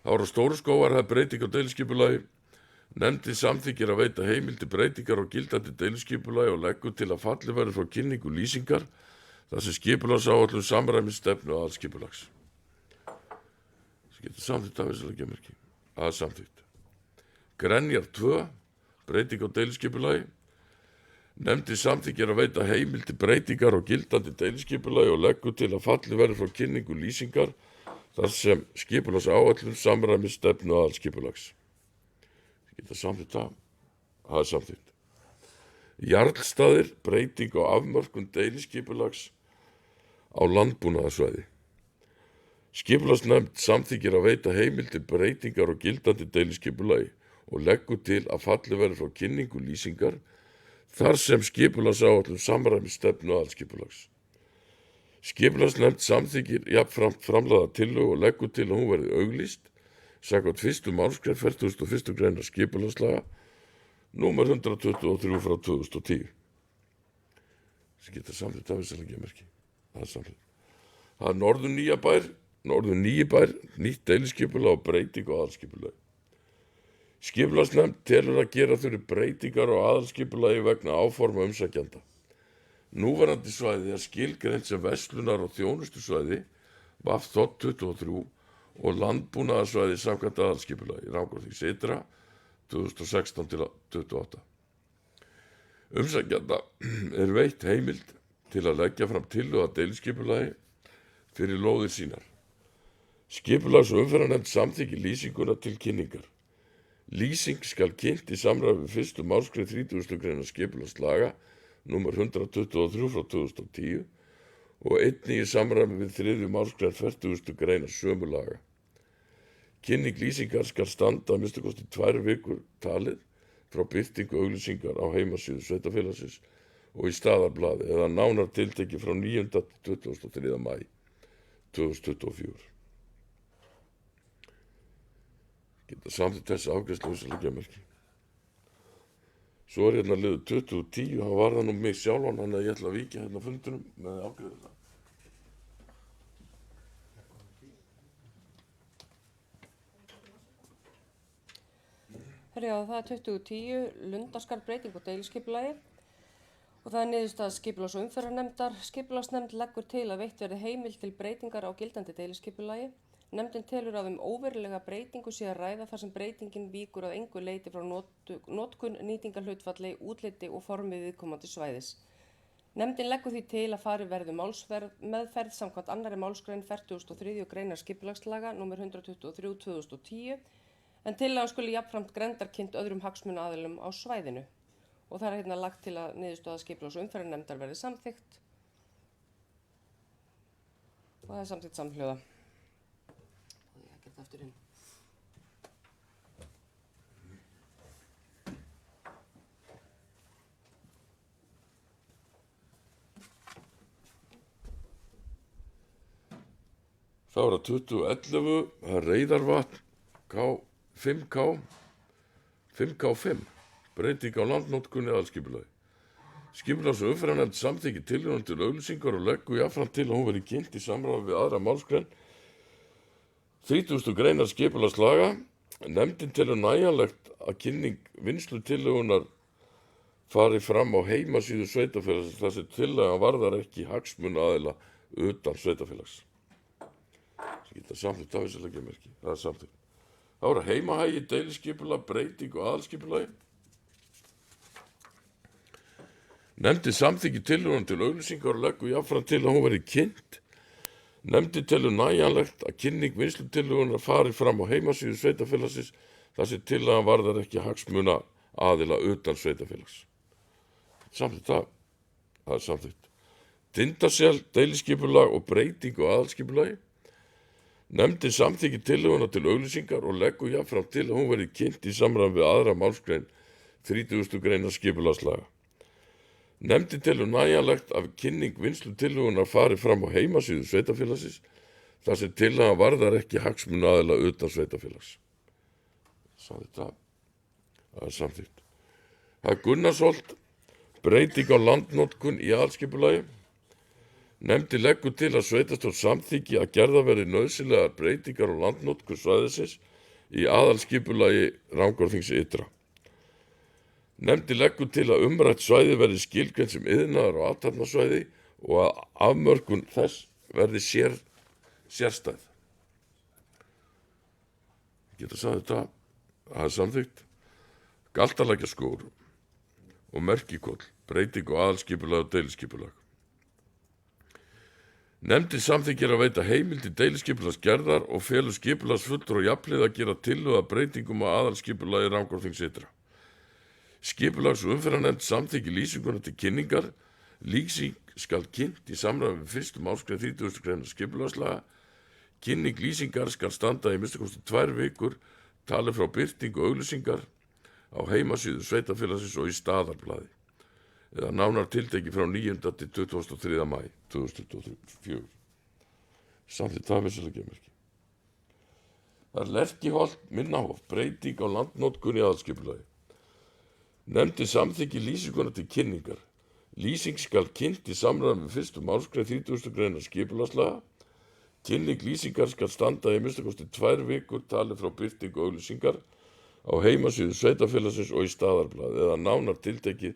Ára Stóruskógar hafði breyting á deiliskipulagi. Nefndin samþykkir að veita heimildi breytingar á gildandi deiliskipulagi og leggur til að falli verði frá kynningu lýsingar þar sem skipulagsáætlun samræmis stefnu aðalskipulags. Þessi geta samþykkt það, við sælum ekki að merki, það er samþykkt. Grenjar 2, breyting á deiliskipulagi. Nefndin samþykkir að veita heimildi breytingar á gildandi deiliskipulagi og leggur til að falli verði frá kynningu lýsingar þar sem skipulagsáætlun samræmis stefnu aðalskipulags. Geta samþykkt það, það er samþykkt. Jarlstaðir, breyting á afmörkun deiliskipulags á landbúnaðarsvæði. Skipulagsnefnd samþykkir að veita heimildi breytingar á gildandi deiliskipulagi og leggur til að falli verði frá kynningu lýsingar þar sem skipulagsáætlun samræmis stefnu aðalskipulags. Skipulagsnefnd samþykkir jafnframt framlagða tillögu og leggur til að hún verði auglýst samkvæmt 1. málsgrein 41. greinar skipulagslaga númer 123 frá 2010. Þessi geta samþykkt af þess að leggja merki. Það er samþykkt. Það er Norður Nýibær, nýtt deiliskipulag og breyting á aðalskipulagi. Skipulagsnefnd telur að gera þurfi breytingar á aðalskipulagi vegna áforma umsækjanda. Núverandi svæði er skilgreint sem verslunar- og þjónustusvæði VAF 23 og landbúnaðarsvæði samkvæmt aðalskipulagi Rangárþings ytra 2016 til 2028. Umsækjanda er veitt heimild til að leggja fram tillögu að deiliskipulagi fyrir lóðir sínar. Skipulags- og umferðarnefnd samþykkir lýsinguna til kynningar. Lýsing skal kynnt í samræmi við 1. málsgrein 30. greinar skipulagslaga númer 123 frá 2010 og einnig í samræmi við 3. málsgrein 40. greinar sömu laga. Kynning lýsingar skal standa að minnsta kosti 2 vikur talið frá birtingu auglýsingar á heimasíðu sveitafélagsins og í staðarblaði eða nánar tiltekið frá 9. til 23. maí 2024. Geta samþykkt þessi afgreiðslu þess að leggja merki. Svo er hérna liður 2010, hann var það nú mig sjálfan, þannig að ég ætla að víkja hérna fundunum með afgreiðslu. Já, það er 2010, Lundaskar breyting á deiliskipulagi og það er niðurstaða skipulags- og umferðarnefndar. Skipulagsnefnd leggur til að veitt verði heimild til breytingar á gildandi deiliskipulagi. Nefndin telur að óverulega breytingu sé að ræða þar sem breytingin víkur að engu leyti frá notkun, nýtingarhlutfalli, útliti og formi viðkomandi svæðis. Nefndin leggur því til að farið verði málsmeðferð samkvæmt 2. málsgrein 43. greinar skipulagslaga nr. 123/2010 en tillagan skuli jafnframt grenndarkynnt öðrum hagsmunaaðilum á svæðinu. Og það er hérna lagt til að niðurstaða skipulags- og umferðarnefndar verði samþykkt. Og það er samþykkt samhljóða. Og ég get aftur inn. Þá er það 2011, það er Reyðarvatn, 5K5, breyting á landnotkun í aðalskipulagi. Skipulags- og umferðarnefnd samþykki tillöguna til auglýsingar og leggur jafnframt til að hún verði kynnt í samráði við 2. málsgrein 30. greinar skipulagslaga. Nefndin telur nægjanlegt að kynning vinnslutillögunar fari fram á heimasíðu sveitarfélags þar sem tillagan varðar ekki hagsmunaaðila utan sveitarfélags. Það geta samþykkt afvísarleggjamerki, það er samþykkt. Þá er heimahægi, deiliskipulag, breyting og aðalskipulagi. Nefndin samþykki tillöguna til auglýsingar og leggur jafnframt til að hún verði kynnt. Nefndin telur nægjanlegt að kynning vinnslutillögunar fari fram á heimasíðu sveitarfélagsins þar sem tillagan varðar ekki hagsmunaaðila utan sveitarfélags. Samþykkt það er samþykkt. Tindasel, deiliskipulag og breyting og aðalskipulagi. Nefndin samþykki tillöguna til auglýsingar og leggur jafnframt til að hún verði kynnt í samræmi við 2. málsgrein 30. greinar skipulagslaga. Nefndin telur nægjanlegt að kynning vinnslutillögunar fari fram á heimasíðu sveitarfélagsins þar sem tillagan varðar ekki hagsmunaaðila utan sveitarfélags. Það er samþykkt. Það er Gunnarsholt, breyting á landnotkun í aðalskipulagi. Nefndin leggur til að sveitarstjórn samþykki að gerða verði nauðsynlegar breytingar á landnotkun svæðisins í aðalskipulagi Rangárþings ytra. Nefndin leggur til að umrætt svæði verði skilgreint sem iðnaðar- og athafnasvæði og að afmörkun þess verði sérstæð. Geta sagt þetta, það er samþykkt. Galtalækjarskógur og Merkikóll, breyting og aðalskipulag og deiliskipulag. Nefndin samþykkir að veita heimild til deiliskipulagsgerðar og felur skipulagsfulltrúa og jafnhliða að gera tillögu að breytingum á aðalskipulagi Rangárþings ytra. Skipulags- og umferðarnefnd samþykki lýsinguna til kynningar. Lýsing skal kynnt í samræmi við 1. málsgrein 30. greinar skipulagslaga. Kynning lýsingar skal standa í minnst 2 vikur talið frá birtingu auglýsingar á heimasíðu sveitarfélagsins og í staðarblaði eða nánar tilteki frá 9. til 23. maí 2024. Samþykkt afvísarleggjamerki. Það er Lerkiholt, Minnahof, breyting á landnotkun í aðalskipulagi. Nefndin samþykki lýsinguna til kynningar. Lýsing skal kynnt í samræmi við 1. málsgrein 30. greinar skipulagslaga. Kynning lýsingar skal standa í minnst 2 vikur talið frá birtingu auglýsingar á heimasíðu sveitarfélagsins og í staðarblaði eða nánar tiltekið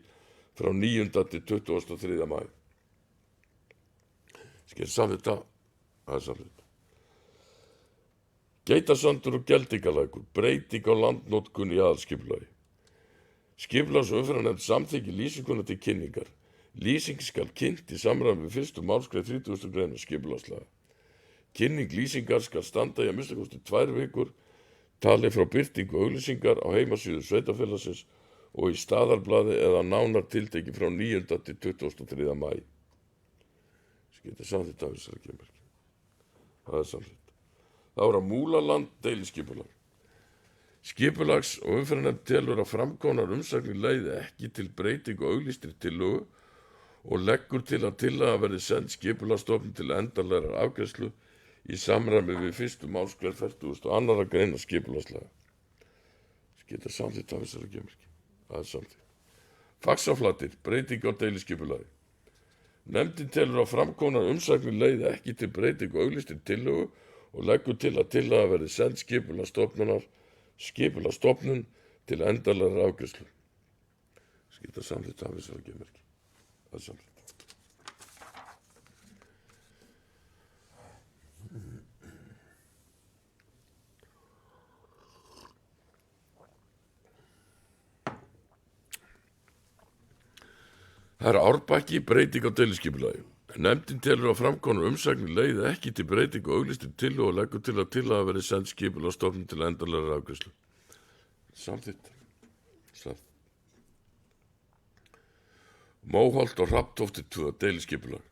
frá 9. til 23. maí. Samþykkt það er samþykkt. Geitasandur og Geldingalækur, breyting á landnotkun í aðalskipulagi. Skipulags- og umferðarnefnd samþykki lýsinguna til kynningar. Lýsing skal kynnt í samræmi við 1. málsgrein 30. greinar skipulagslaga. Kynning lýsingar skal standa í að minnst 2 vikur talið frá birtingu auglýsingar á heimasíðu sveitarfélagsins og í staðarblaði eða nánar tilteki frá 9. til 23. maí. Geta samþykkt afvísarleggjamerki. Það er samþykkt. Það er að Múlaland, deiliskipulag. Skipulags- og umferðarnefnd telur að framkomnar umsagnir leiði ekki til breytingu og auglýstri tillögu og leggur til að tillaga verði send skipulagsstofnun til endanlegrar afgreiðslu í samræmi við 1. málsgrein 42. greinar skipulagslaga. Geta samþykkt afvísarleggjamerki. Það er samþykkt. Faxaflatir, breyting á deiliskipulagi. Nefndin telur að framkomnar umsagnir leiði ekki til breytingu og auglýstri tillögu og leggur til að tillaga verði send skipulagsstofnun til endanlegrar afgreiðslu. Geta samþykkt afvísarleggjamerki. Það er samþykkt. Það er Árbakki, breyting á deiliskipulagi. Nefndin telur að framkomnar umsagnir leiði ekki til breytingu og auglýstri tillögu og leggur til að tillaga verði send skipulagsstofnun til endanlegrar afgreiðslu. Samþykkt. Móholt og Hrafntóftir 2, deiliskipulag.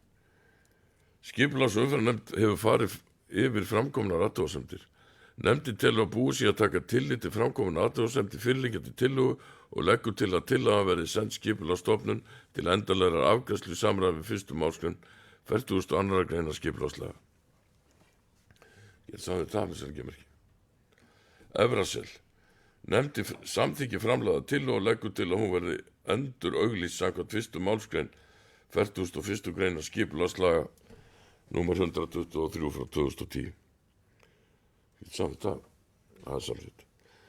Skipulags- og umferðarnefnd hefur farið yfir framkomnar athugasemdir. Nefndin telur að búið sé að taka tillit til framkomnar athugasemdir fyrirliggjandi tillögu og leggur til að tillaga verði send skipulagsstofnun til endanlegrar afgreiðslu í samræmi við 1. málsgrein 42. greinar skipulagslaga. Ég sagði það með selgemerki. Efrasel. Nefndi samþykki framlaga til og leggur til að hún verði endur auglýst samkvæmt 1. málsgrein 41. greina skipulagslaga númer 123 frá 2010. Ég sagði það. Það er samþykkt.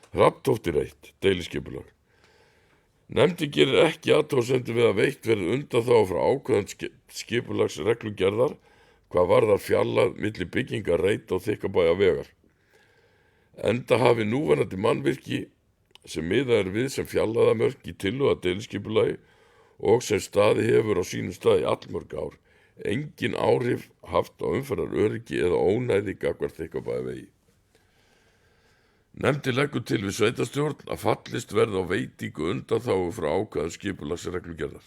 Hrafntóftir 1. Deiliskipulag. Nefndin gerir ekki athugasemdir við að veitt verði undanþága frá ákveðum skipulagsreglugerðar hvað varðar fjarlægð milli byggingar, reita og Þykkabæja vegar. Enda hafi núverandi mannvirki sem miðað er við sem fjarlægðarmörk í tillögu að deiliskipulagi og sem staði hefur á sínum staði í allmörg ár engin áhrif haft á umferðaröryggi eða ónæði gagnvart Þykkabæja vegi. Nefndin leggur til við sveitarstjórn að fallist verði á veitingu undanþágu frá ákvæðum skipulagsreglugerðar.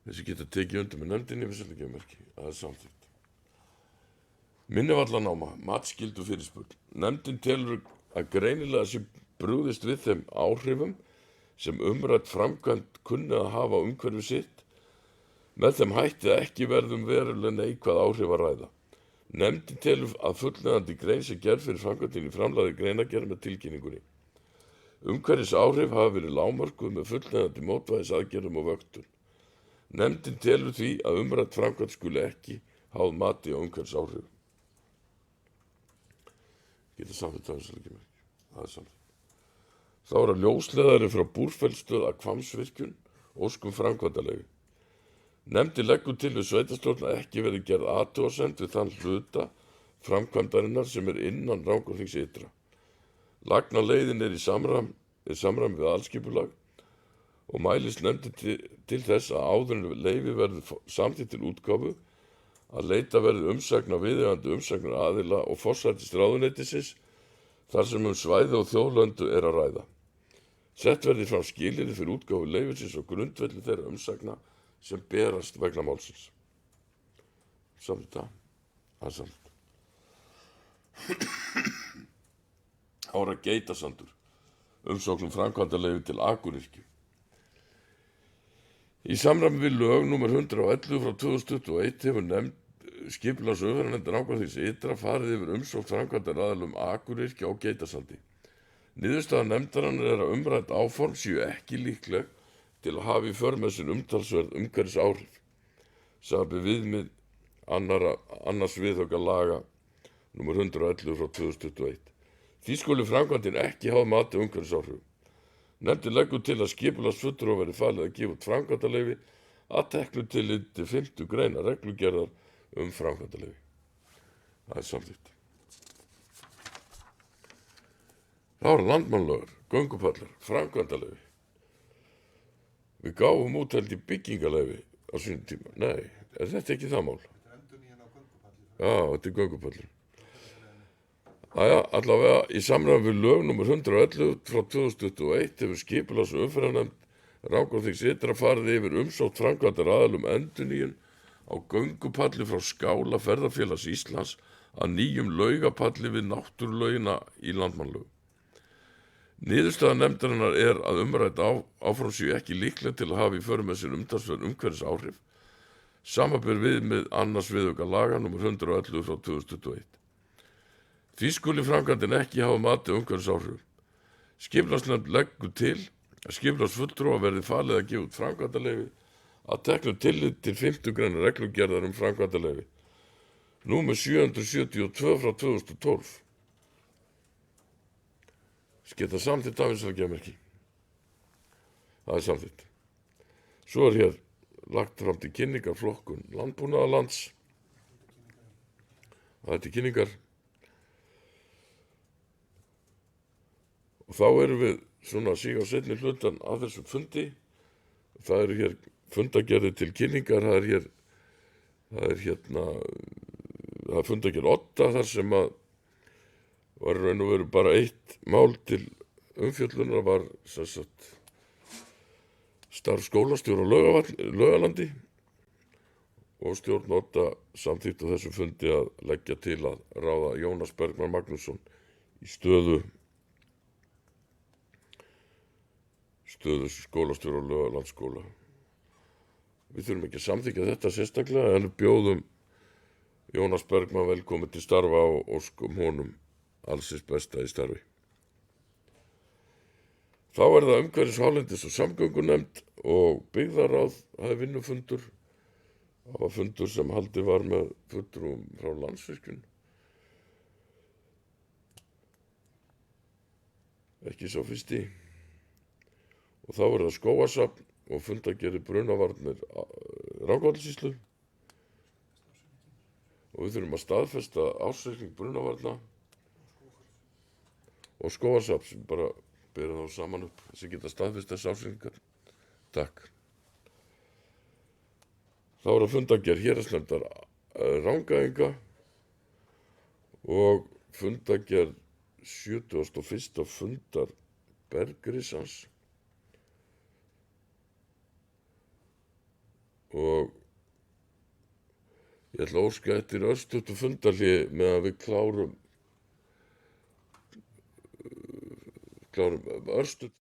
Þessi geta tekið undir með nefndinni við selgemerki. Það er samþykkt. Minnivallanáma, matsskyldu fyrirspurn. Nefndin telur að greinilega sé brugðist við þeim áhrifum sem umrædd framkvæmd kunni að hafa á umhverfi sitt með þeim hætti að ekki verðum verulega neikvæð áhrif að ræða. Nefndin telur að fullnægjandi grein sé gerð fyrir framkvæmdinni í framlagðri greinargerð með tilkynningunni. Umhverfis áhrif hafa verið lágmörkuð með fullnægjandi mótvægisaðgerðum og vöktun. Nefndin telur því að umrædd framkvæmd skuli ekki háð mati á umhverfis áhrifum. Geta samþykkt það selgemerki. Það er samþykkt. Þá er að ljósleiðari frá Búrfellsstöð að Hvammsvirkjun óskum framkvæmdaleyfi. Nefndin leggur til við sveitarstjórn að ekki verði gerð athugasemd við þann hluta framkvæmdarinnar sem er innan Rangárþings ytra. Lagnaleiðin er í samræmi við alskipulag og mælist nefndin til þess að áður en leyfi verði samþykkt til útgáfu að leita verði umsagna viðeigandi umsagnar aðila og forsætisráðuneytisins þar sem svæði og þjóðlöndu er að ræða. Sett verði fram skilyrði fyrir útgáfu leyfisins og grundvelli þeirra umsagna sem berast vegna málsins. Samþykkt það. Það er samþykkt. Ára Geitasandur. Umsókn framkvæmdaleyfi til Akuryrkju. Í samræmi við lög nr. 111 frá 2021 hefur nefnd skipulags- og umferðarnefnd Rangárþings ytra farið yfir umsókn framkvæmdaraðilum Akuryrkju á Geitasandi. Niðurstaða nefndarinnar er að umrædd áform séu ekki líkleg til að hafa í för með sér umtalsverð umhverfis áhrif, samanber viðmið annars viðauka laga nr. 111 frá 2021. Því skuli framkvæmdin ekki hafa mati umhverfis áhrifum. Nefndin leggur til að skipulagsfulltrúa verði falið að gefa út framkvæmdaleyfi að teknu tillit til 5. greina reglugerðar framkvæmdaleyfi. Það er samþykkt. Það var landmannalögur, göngupallar, framkvæmdaleyfi. Við gáfum út held í byggingaleyfi á sínum tíma. Nei, er þetta ekki það mál? Þetta er endurnýjun á göngupalli. Já, þetta er göngupallir. Allavega í samræmi við lög nr. 111 frá 2021 hefur skipulags- og umferðarnefnd Rangárþings ytra farið yfir umsókn framkvæmdaraðilum endurnýjun á göngupalli frá Skála ferðafélags Íslands að nýjum laugapalli við náttúrulaugina í landmannalögum. Niðurstaða nefndarinnar er að umrædd áform séu ekki líkleg til að hafa í för með sér umtalsverð umhverfis áhrif, samanber viðmið annars viðauka laga nr. 111 frá 2021. Því skuli framkvæmdin ekki hafa mati umhverfis áhrif. Skipulagsnefnd leggur til að skipulagsfulltrúa verði falið að gefa út framkvæmdaleyfi að teknu tillit til 5. greina reglugerðar framkvæmdaleyfi númer 772 frá 2012. Geta samþykkt af selgemerki. Það er samþykkt. Svo er hér lagt fram til kynningar flokkun landbúnaðarlands. Það er til kynningar. Og þá erum við svona síg á seinni hlutan af þessum fundi. Það eru hér fundagerðir til kynningar. Það er fundagerð 8 þar sem að var raun og veru bara eitt mál til umfjöllunar var sagt, starf skólastjóra á Laugalandi og stjórn 8 samþykkt á þessum fundi að leggja til að ráða Jónas Bergmann Magnússon í stöðu skólastjóra á Laugalandsskóla. Við þurfum ekki að samþykja þetta sérstaklega en bjóðum Jónas Bergmann velkomin til starfa og óskum honum allsins besta í starfi. Þá er það umhverfis hálendis og samgöngunefnd og byggðaráð hafi vinnufundur. Það var fundur sem haldið var með fulltrúum frá Landsvirkjun. Ekki sá fyrsti. Og þá er það skógarsafn og fundargerðir brunavarnir Rangárvallasýslu. Og við þurfum að staðfesta ársreikning brunavarna og skógarsafn sem bara bera þá saman upp sem geta staðfesta þess ársreikningar. Takk. Þá er að fundargerð héraðsnefndar Rangæinga og fundargerð 71. fundar Bergrisans og ég ætla að óska eftir örstuttu fundarhlé með að við klárum örstutt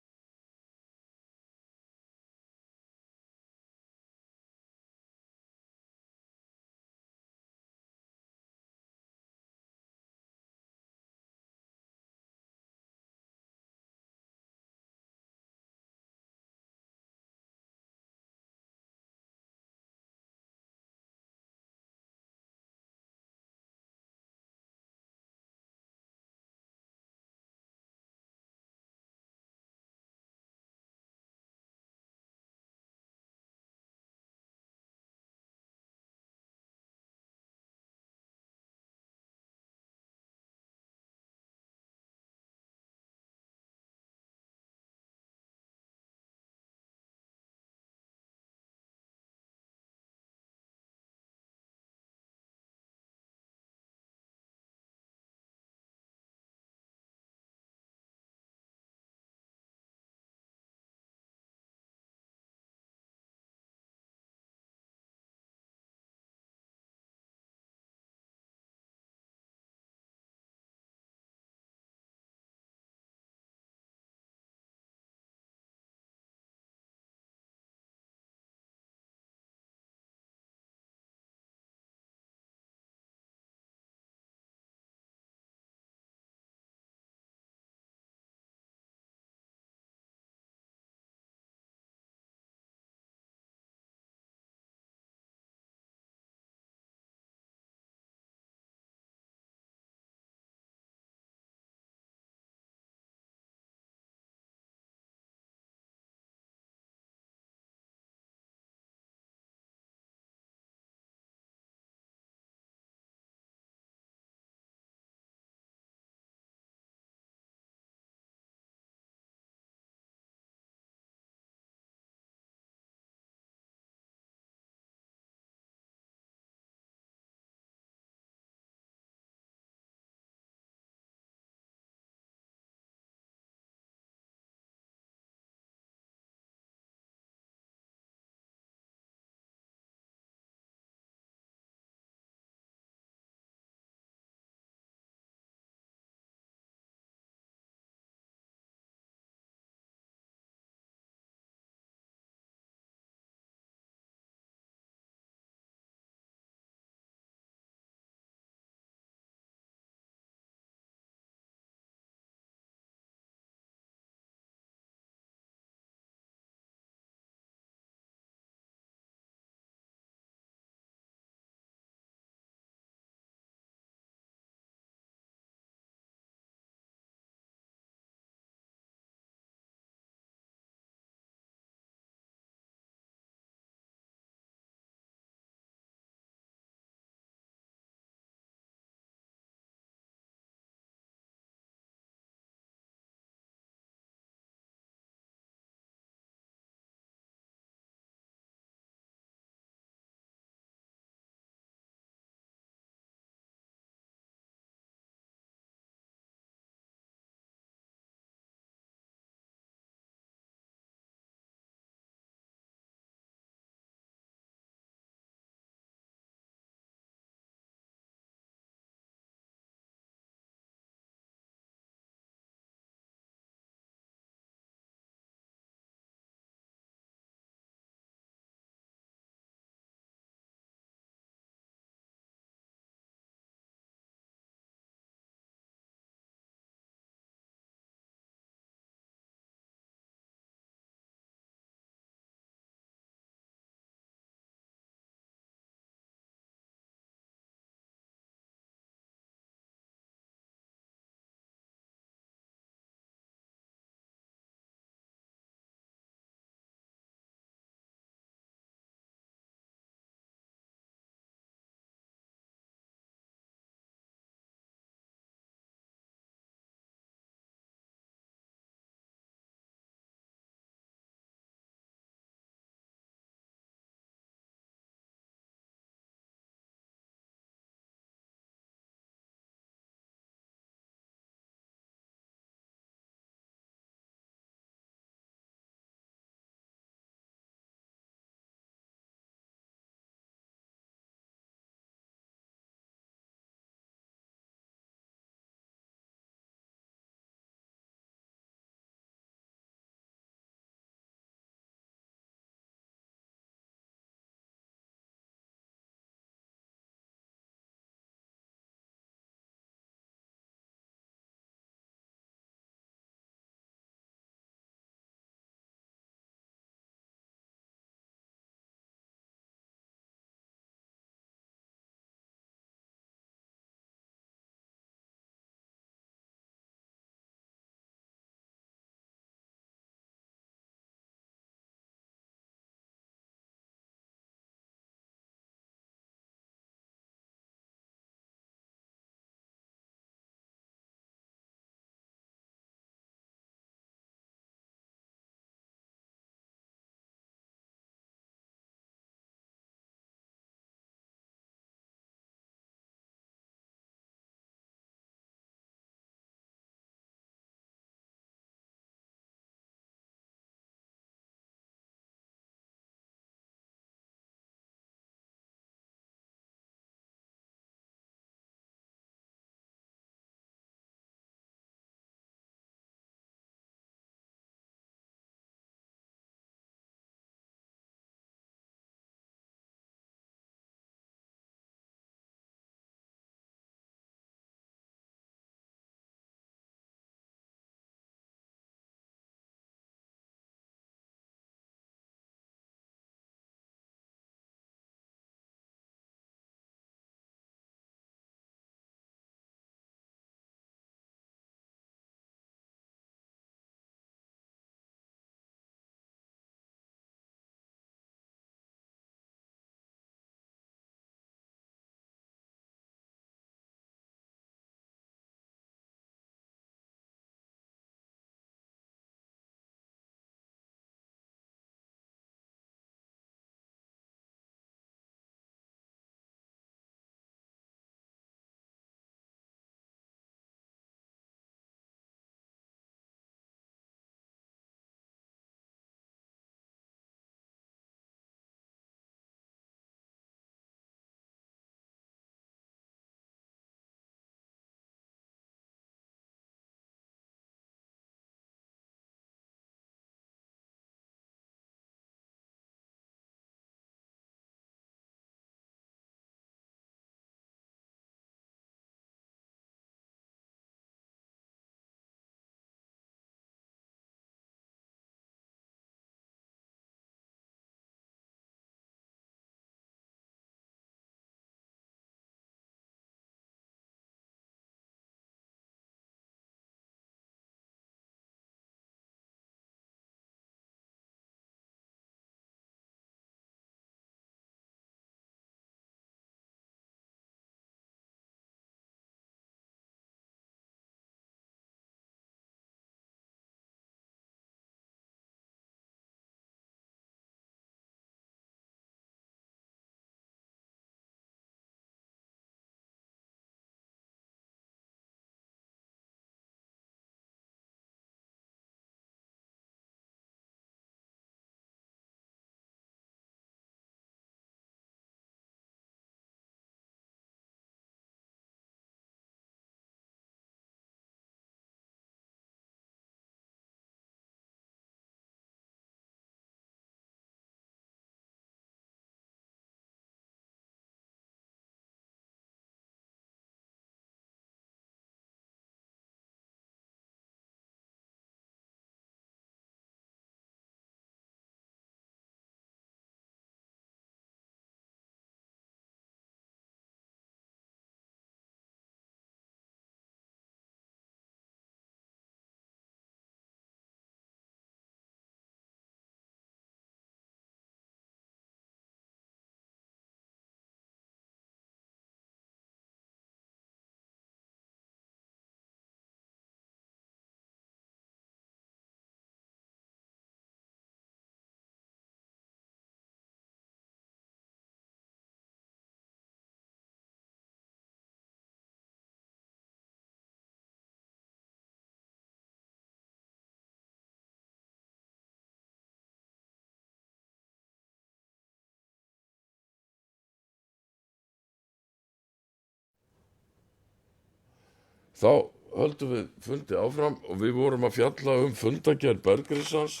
Þá höldum við fundi áfram og við vorum að fjalla fundagerð Bergrisans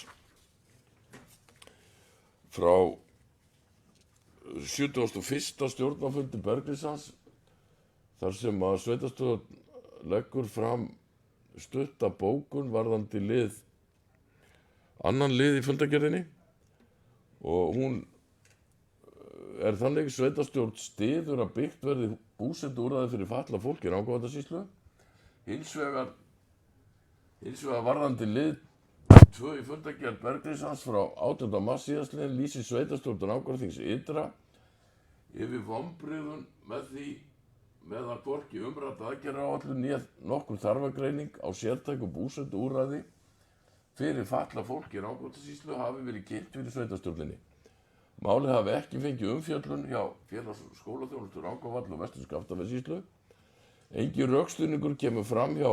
frá 71. stjórnarfundi Bergrisans, þar sem að sveitarstjórn leggur fram stutta bókun varðandi annan lið í fundagerðinni, og hún þannig: sveitarstjórn styður að byggt verði búsetuúrræði fyrir fatlað fólk í Rangárvallasýslu. Hins vegar varðandi lið 2 í fundagerð Bergrisans frá 18. mars síðastliðinn lýsir sveitarstjórn Rangárþings ytra yfir vonbrigðum með að hvorki umrædd aðgerðaáætlun né nokkur þarfagreining á sértæku búsetuúrræði fyrir fatlað fólk í Rangárvallasýslu hafi verið kynnt fyrir sveitarstjórninni. Málið hafi ekki fengið umfjöllun hjá félags- og skólaþjónustu Rangárvalla og Vestur-Skaftafellssýslu. Engin rökstuðningur kemur fram hjá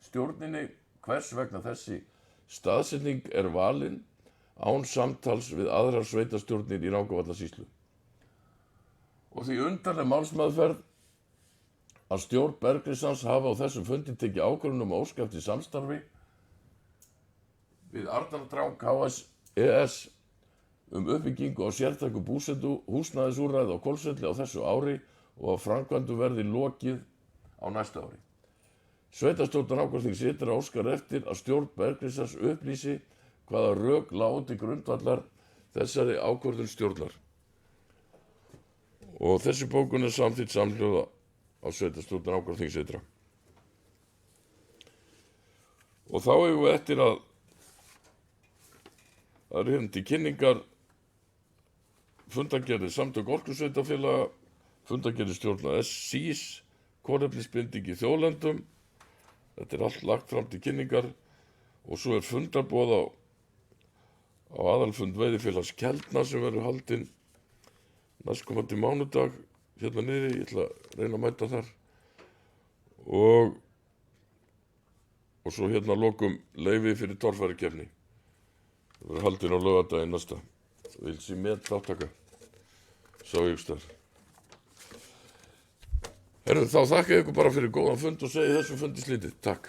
stjórninni hvers vegna þessi staðsetning er valin án samtals við aðrar sveitarstjórnir í Rangárvallasýslu. Og því undarleg málsmeðferð að stjórn Bergrisans hafa á þessum fundi tekið ákvörðun að óska eftir samstarfi við Arnardrák ES uppbyggingu á sértæku búsetu húsnæðisúrræði á Hvolsvelli á þessu ári og að framkvæmdum verði lokið á næsta ári. Sveitarstjórn Rangárþings ytra óskar eftir að stjórn Bergrisans upplýsi hvaða rök lágu til grundvallar þessari ákvörðun stjórnar. Og þessi bókun er samþykkt samhljóða á sveitarstjórn Rangárþings ytra. Og þá eigum við eftir að það eru hérna til kynningar fundagerðir Samtök orkusveitarfélaga, fundagerðir stjórnar SÍS, kolefnisbinding í þjóðlendum. Þetta er allt lagt fram til kynningar, og svo er fundarboð á aðalfund veiðifélags Keldna sem verður haldinn næstkomandi mánudag hérna niðri. Ég ætla að reyna að mæta þar. Og svo hérna að lokum leyfi fyrir torfærikeppni. Það verður haldinn á laugardaginn næsta. Vilsi með þáttaka. Sá ég þar. Þá þakka ég ykkur bara fyrir góðan fund og segi þessum fundi slítið. Takk.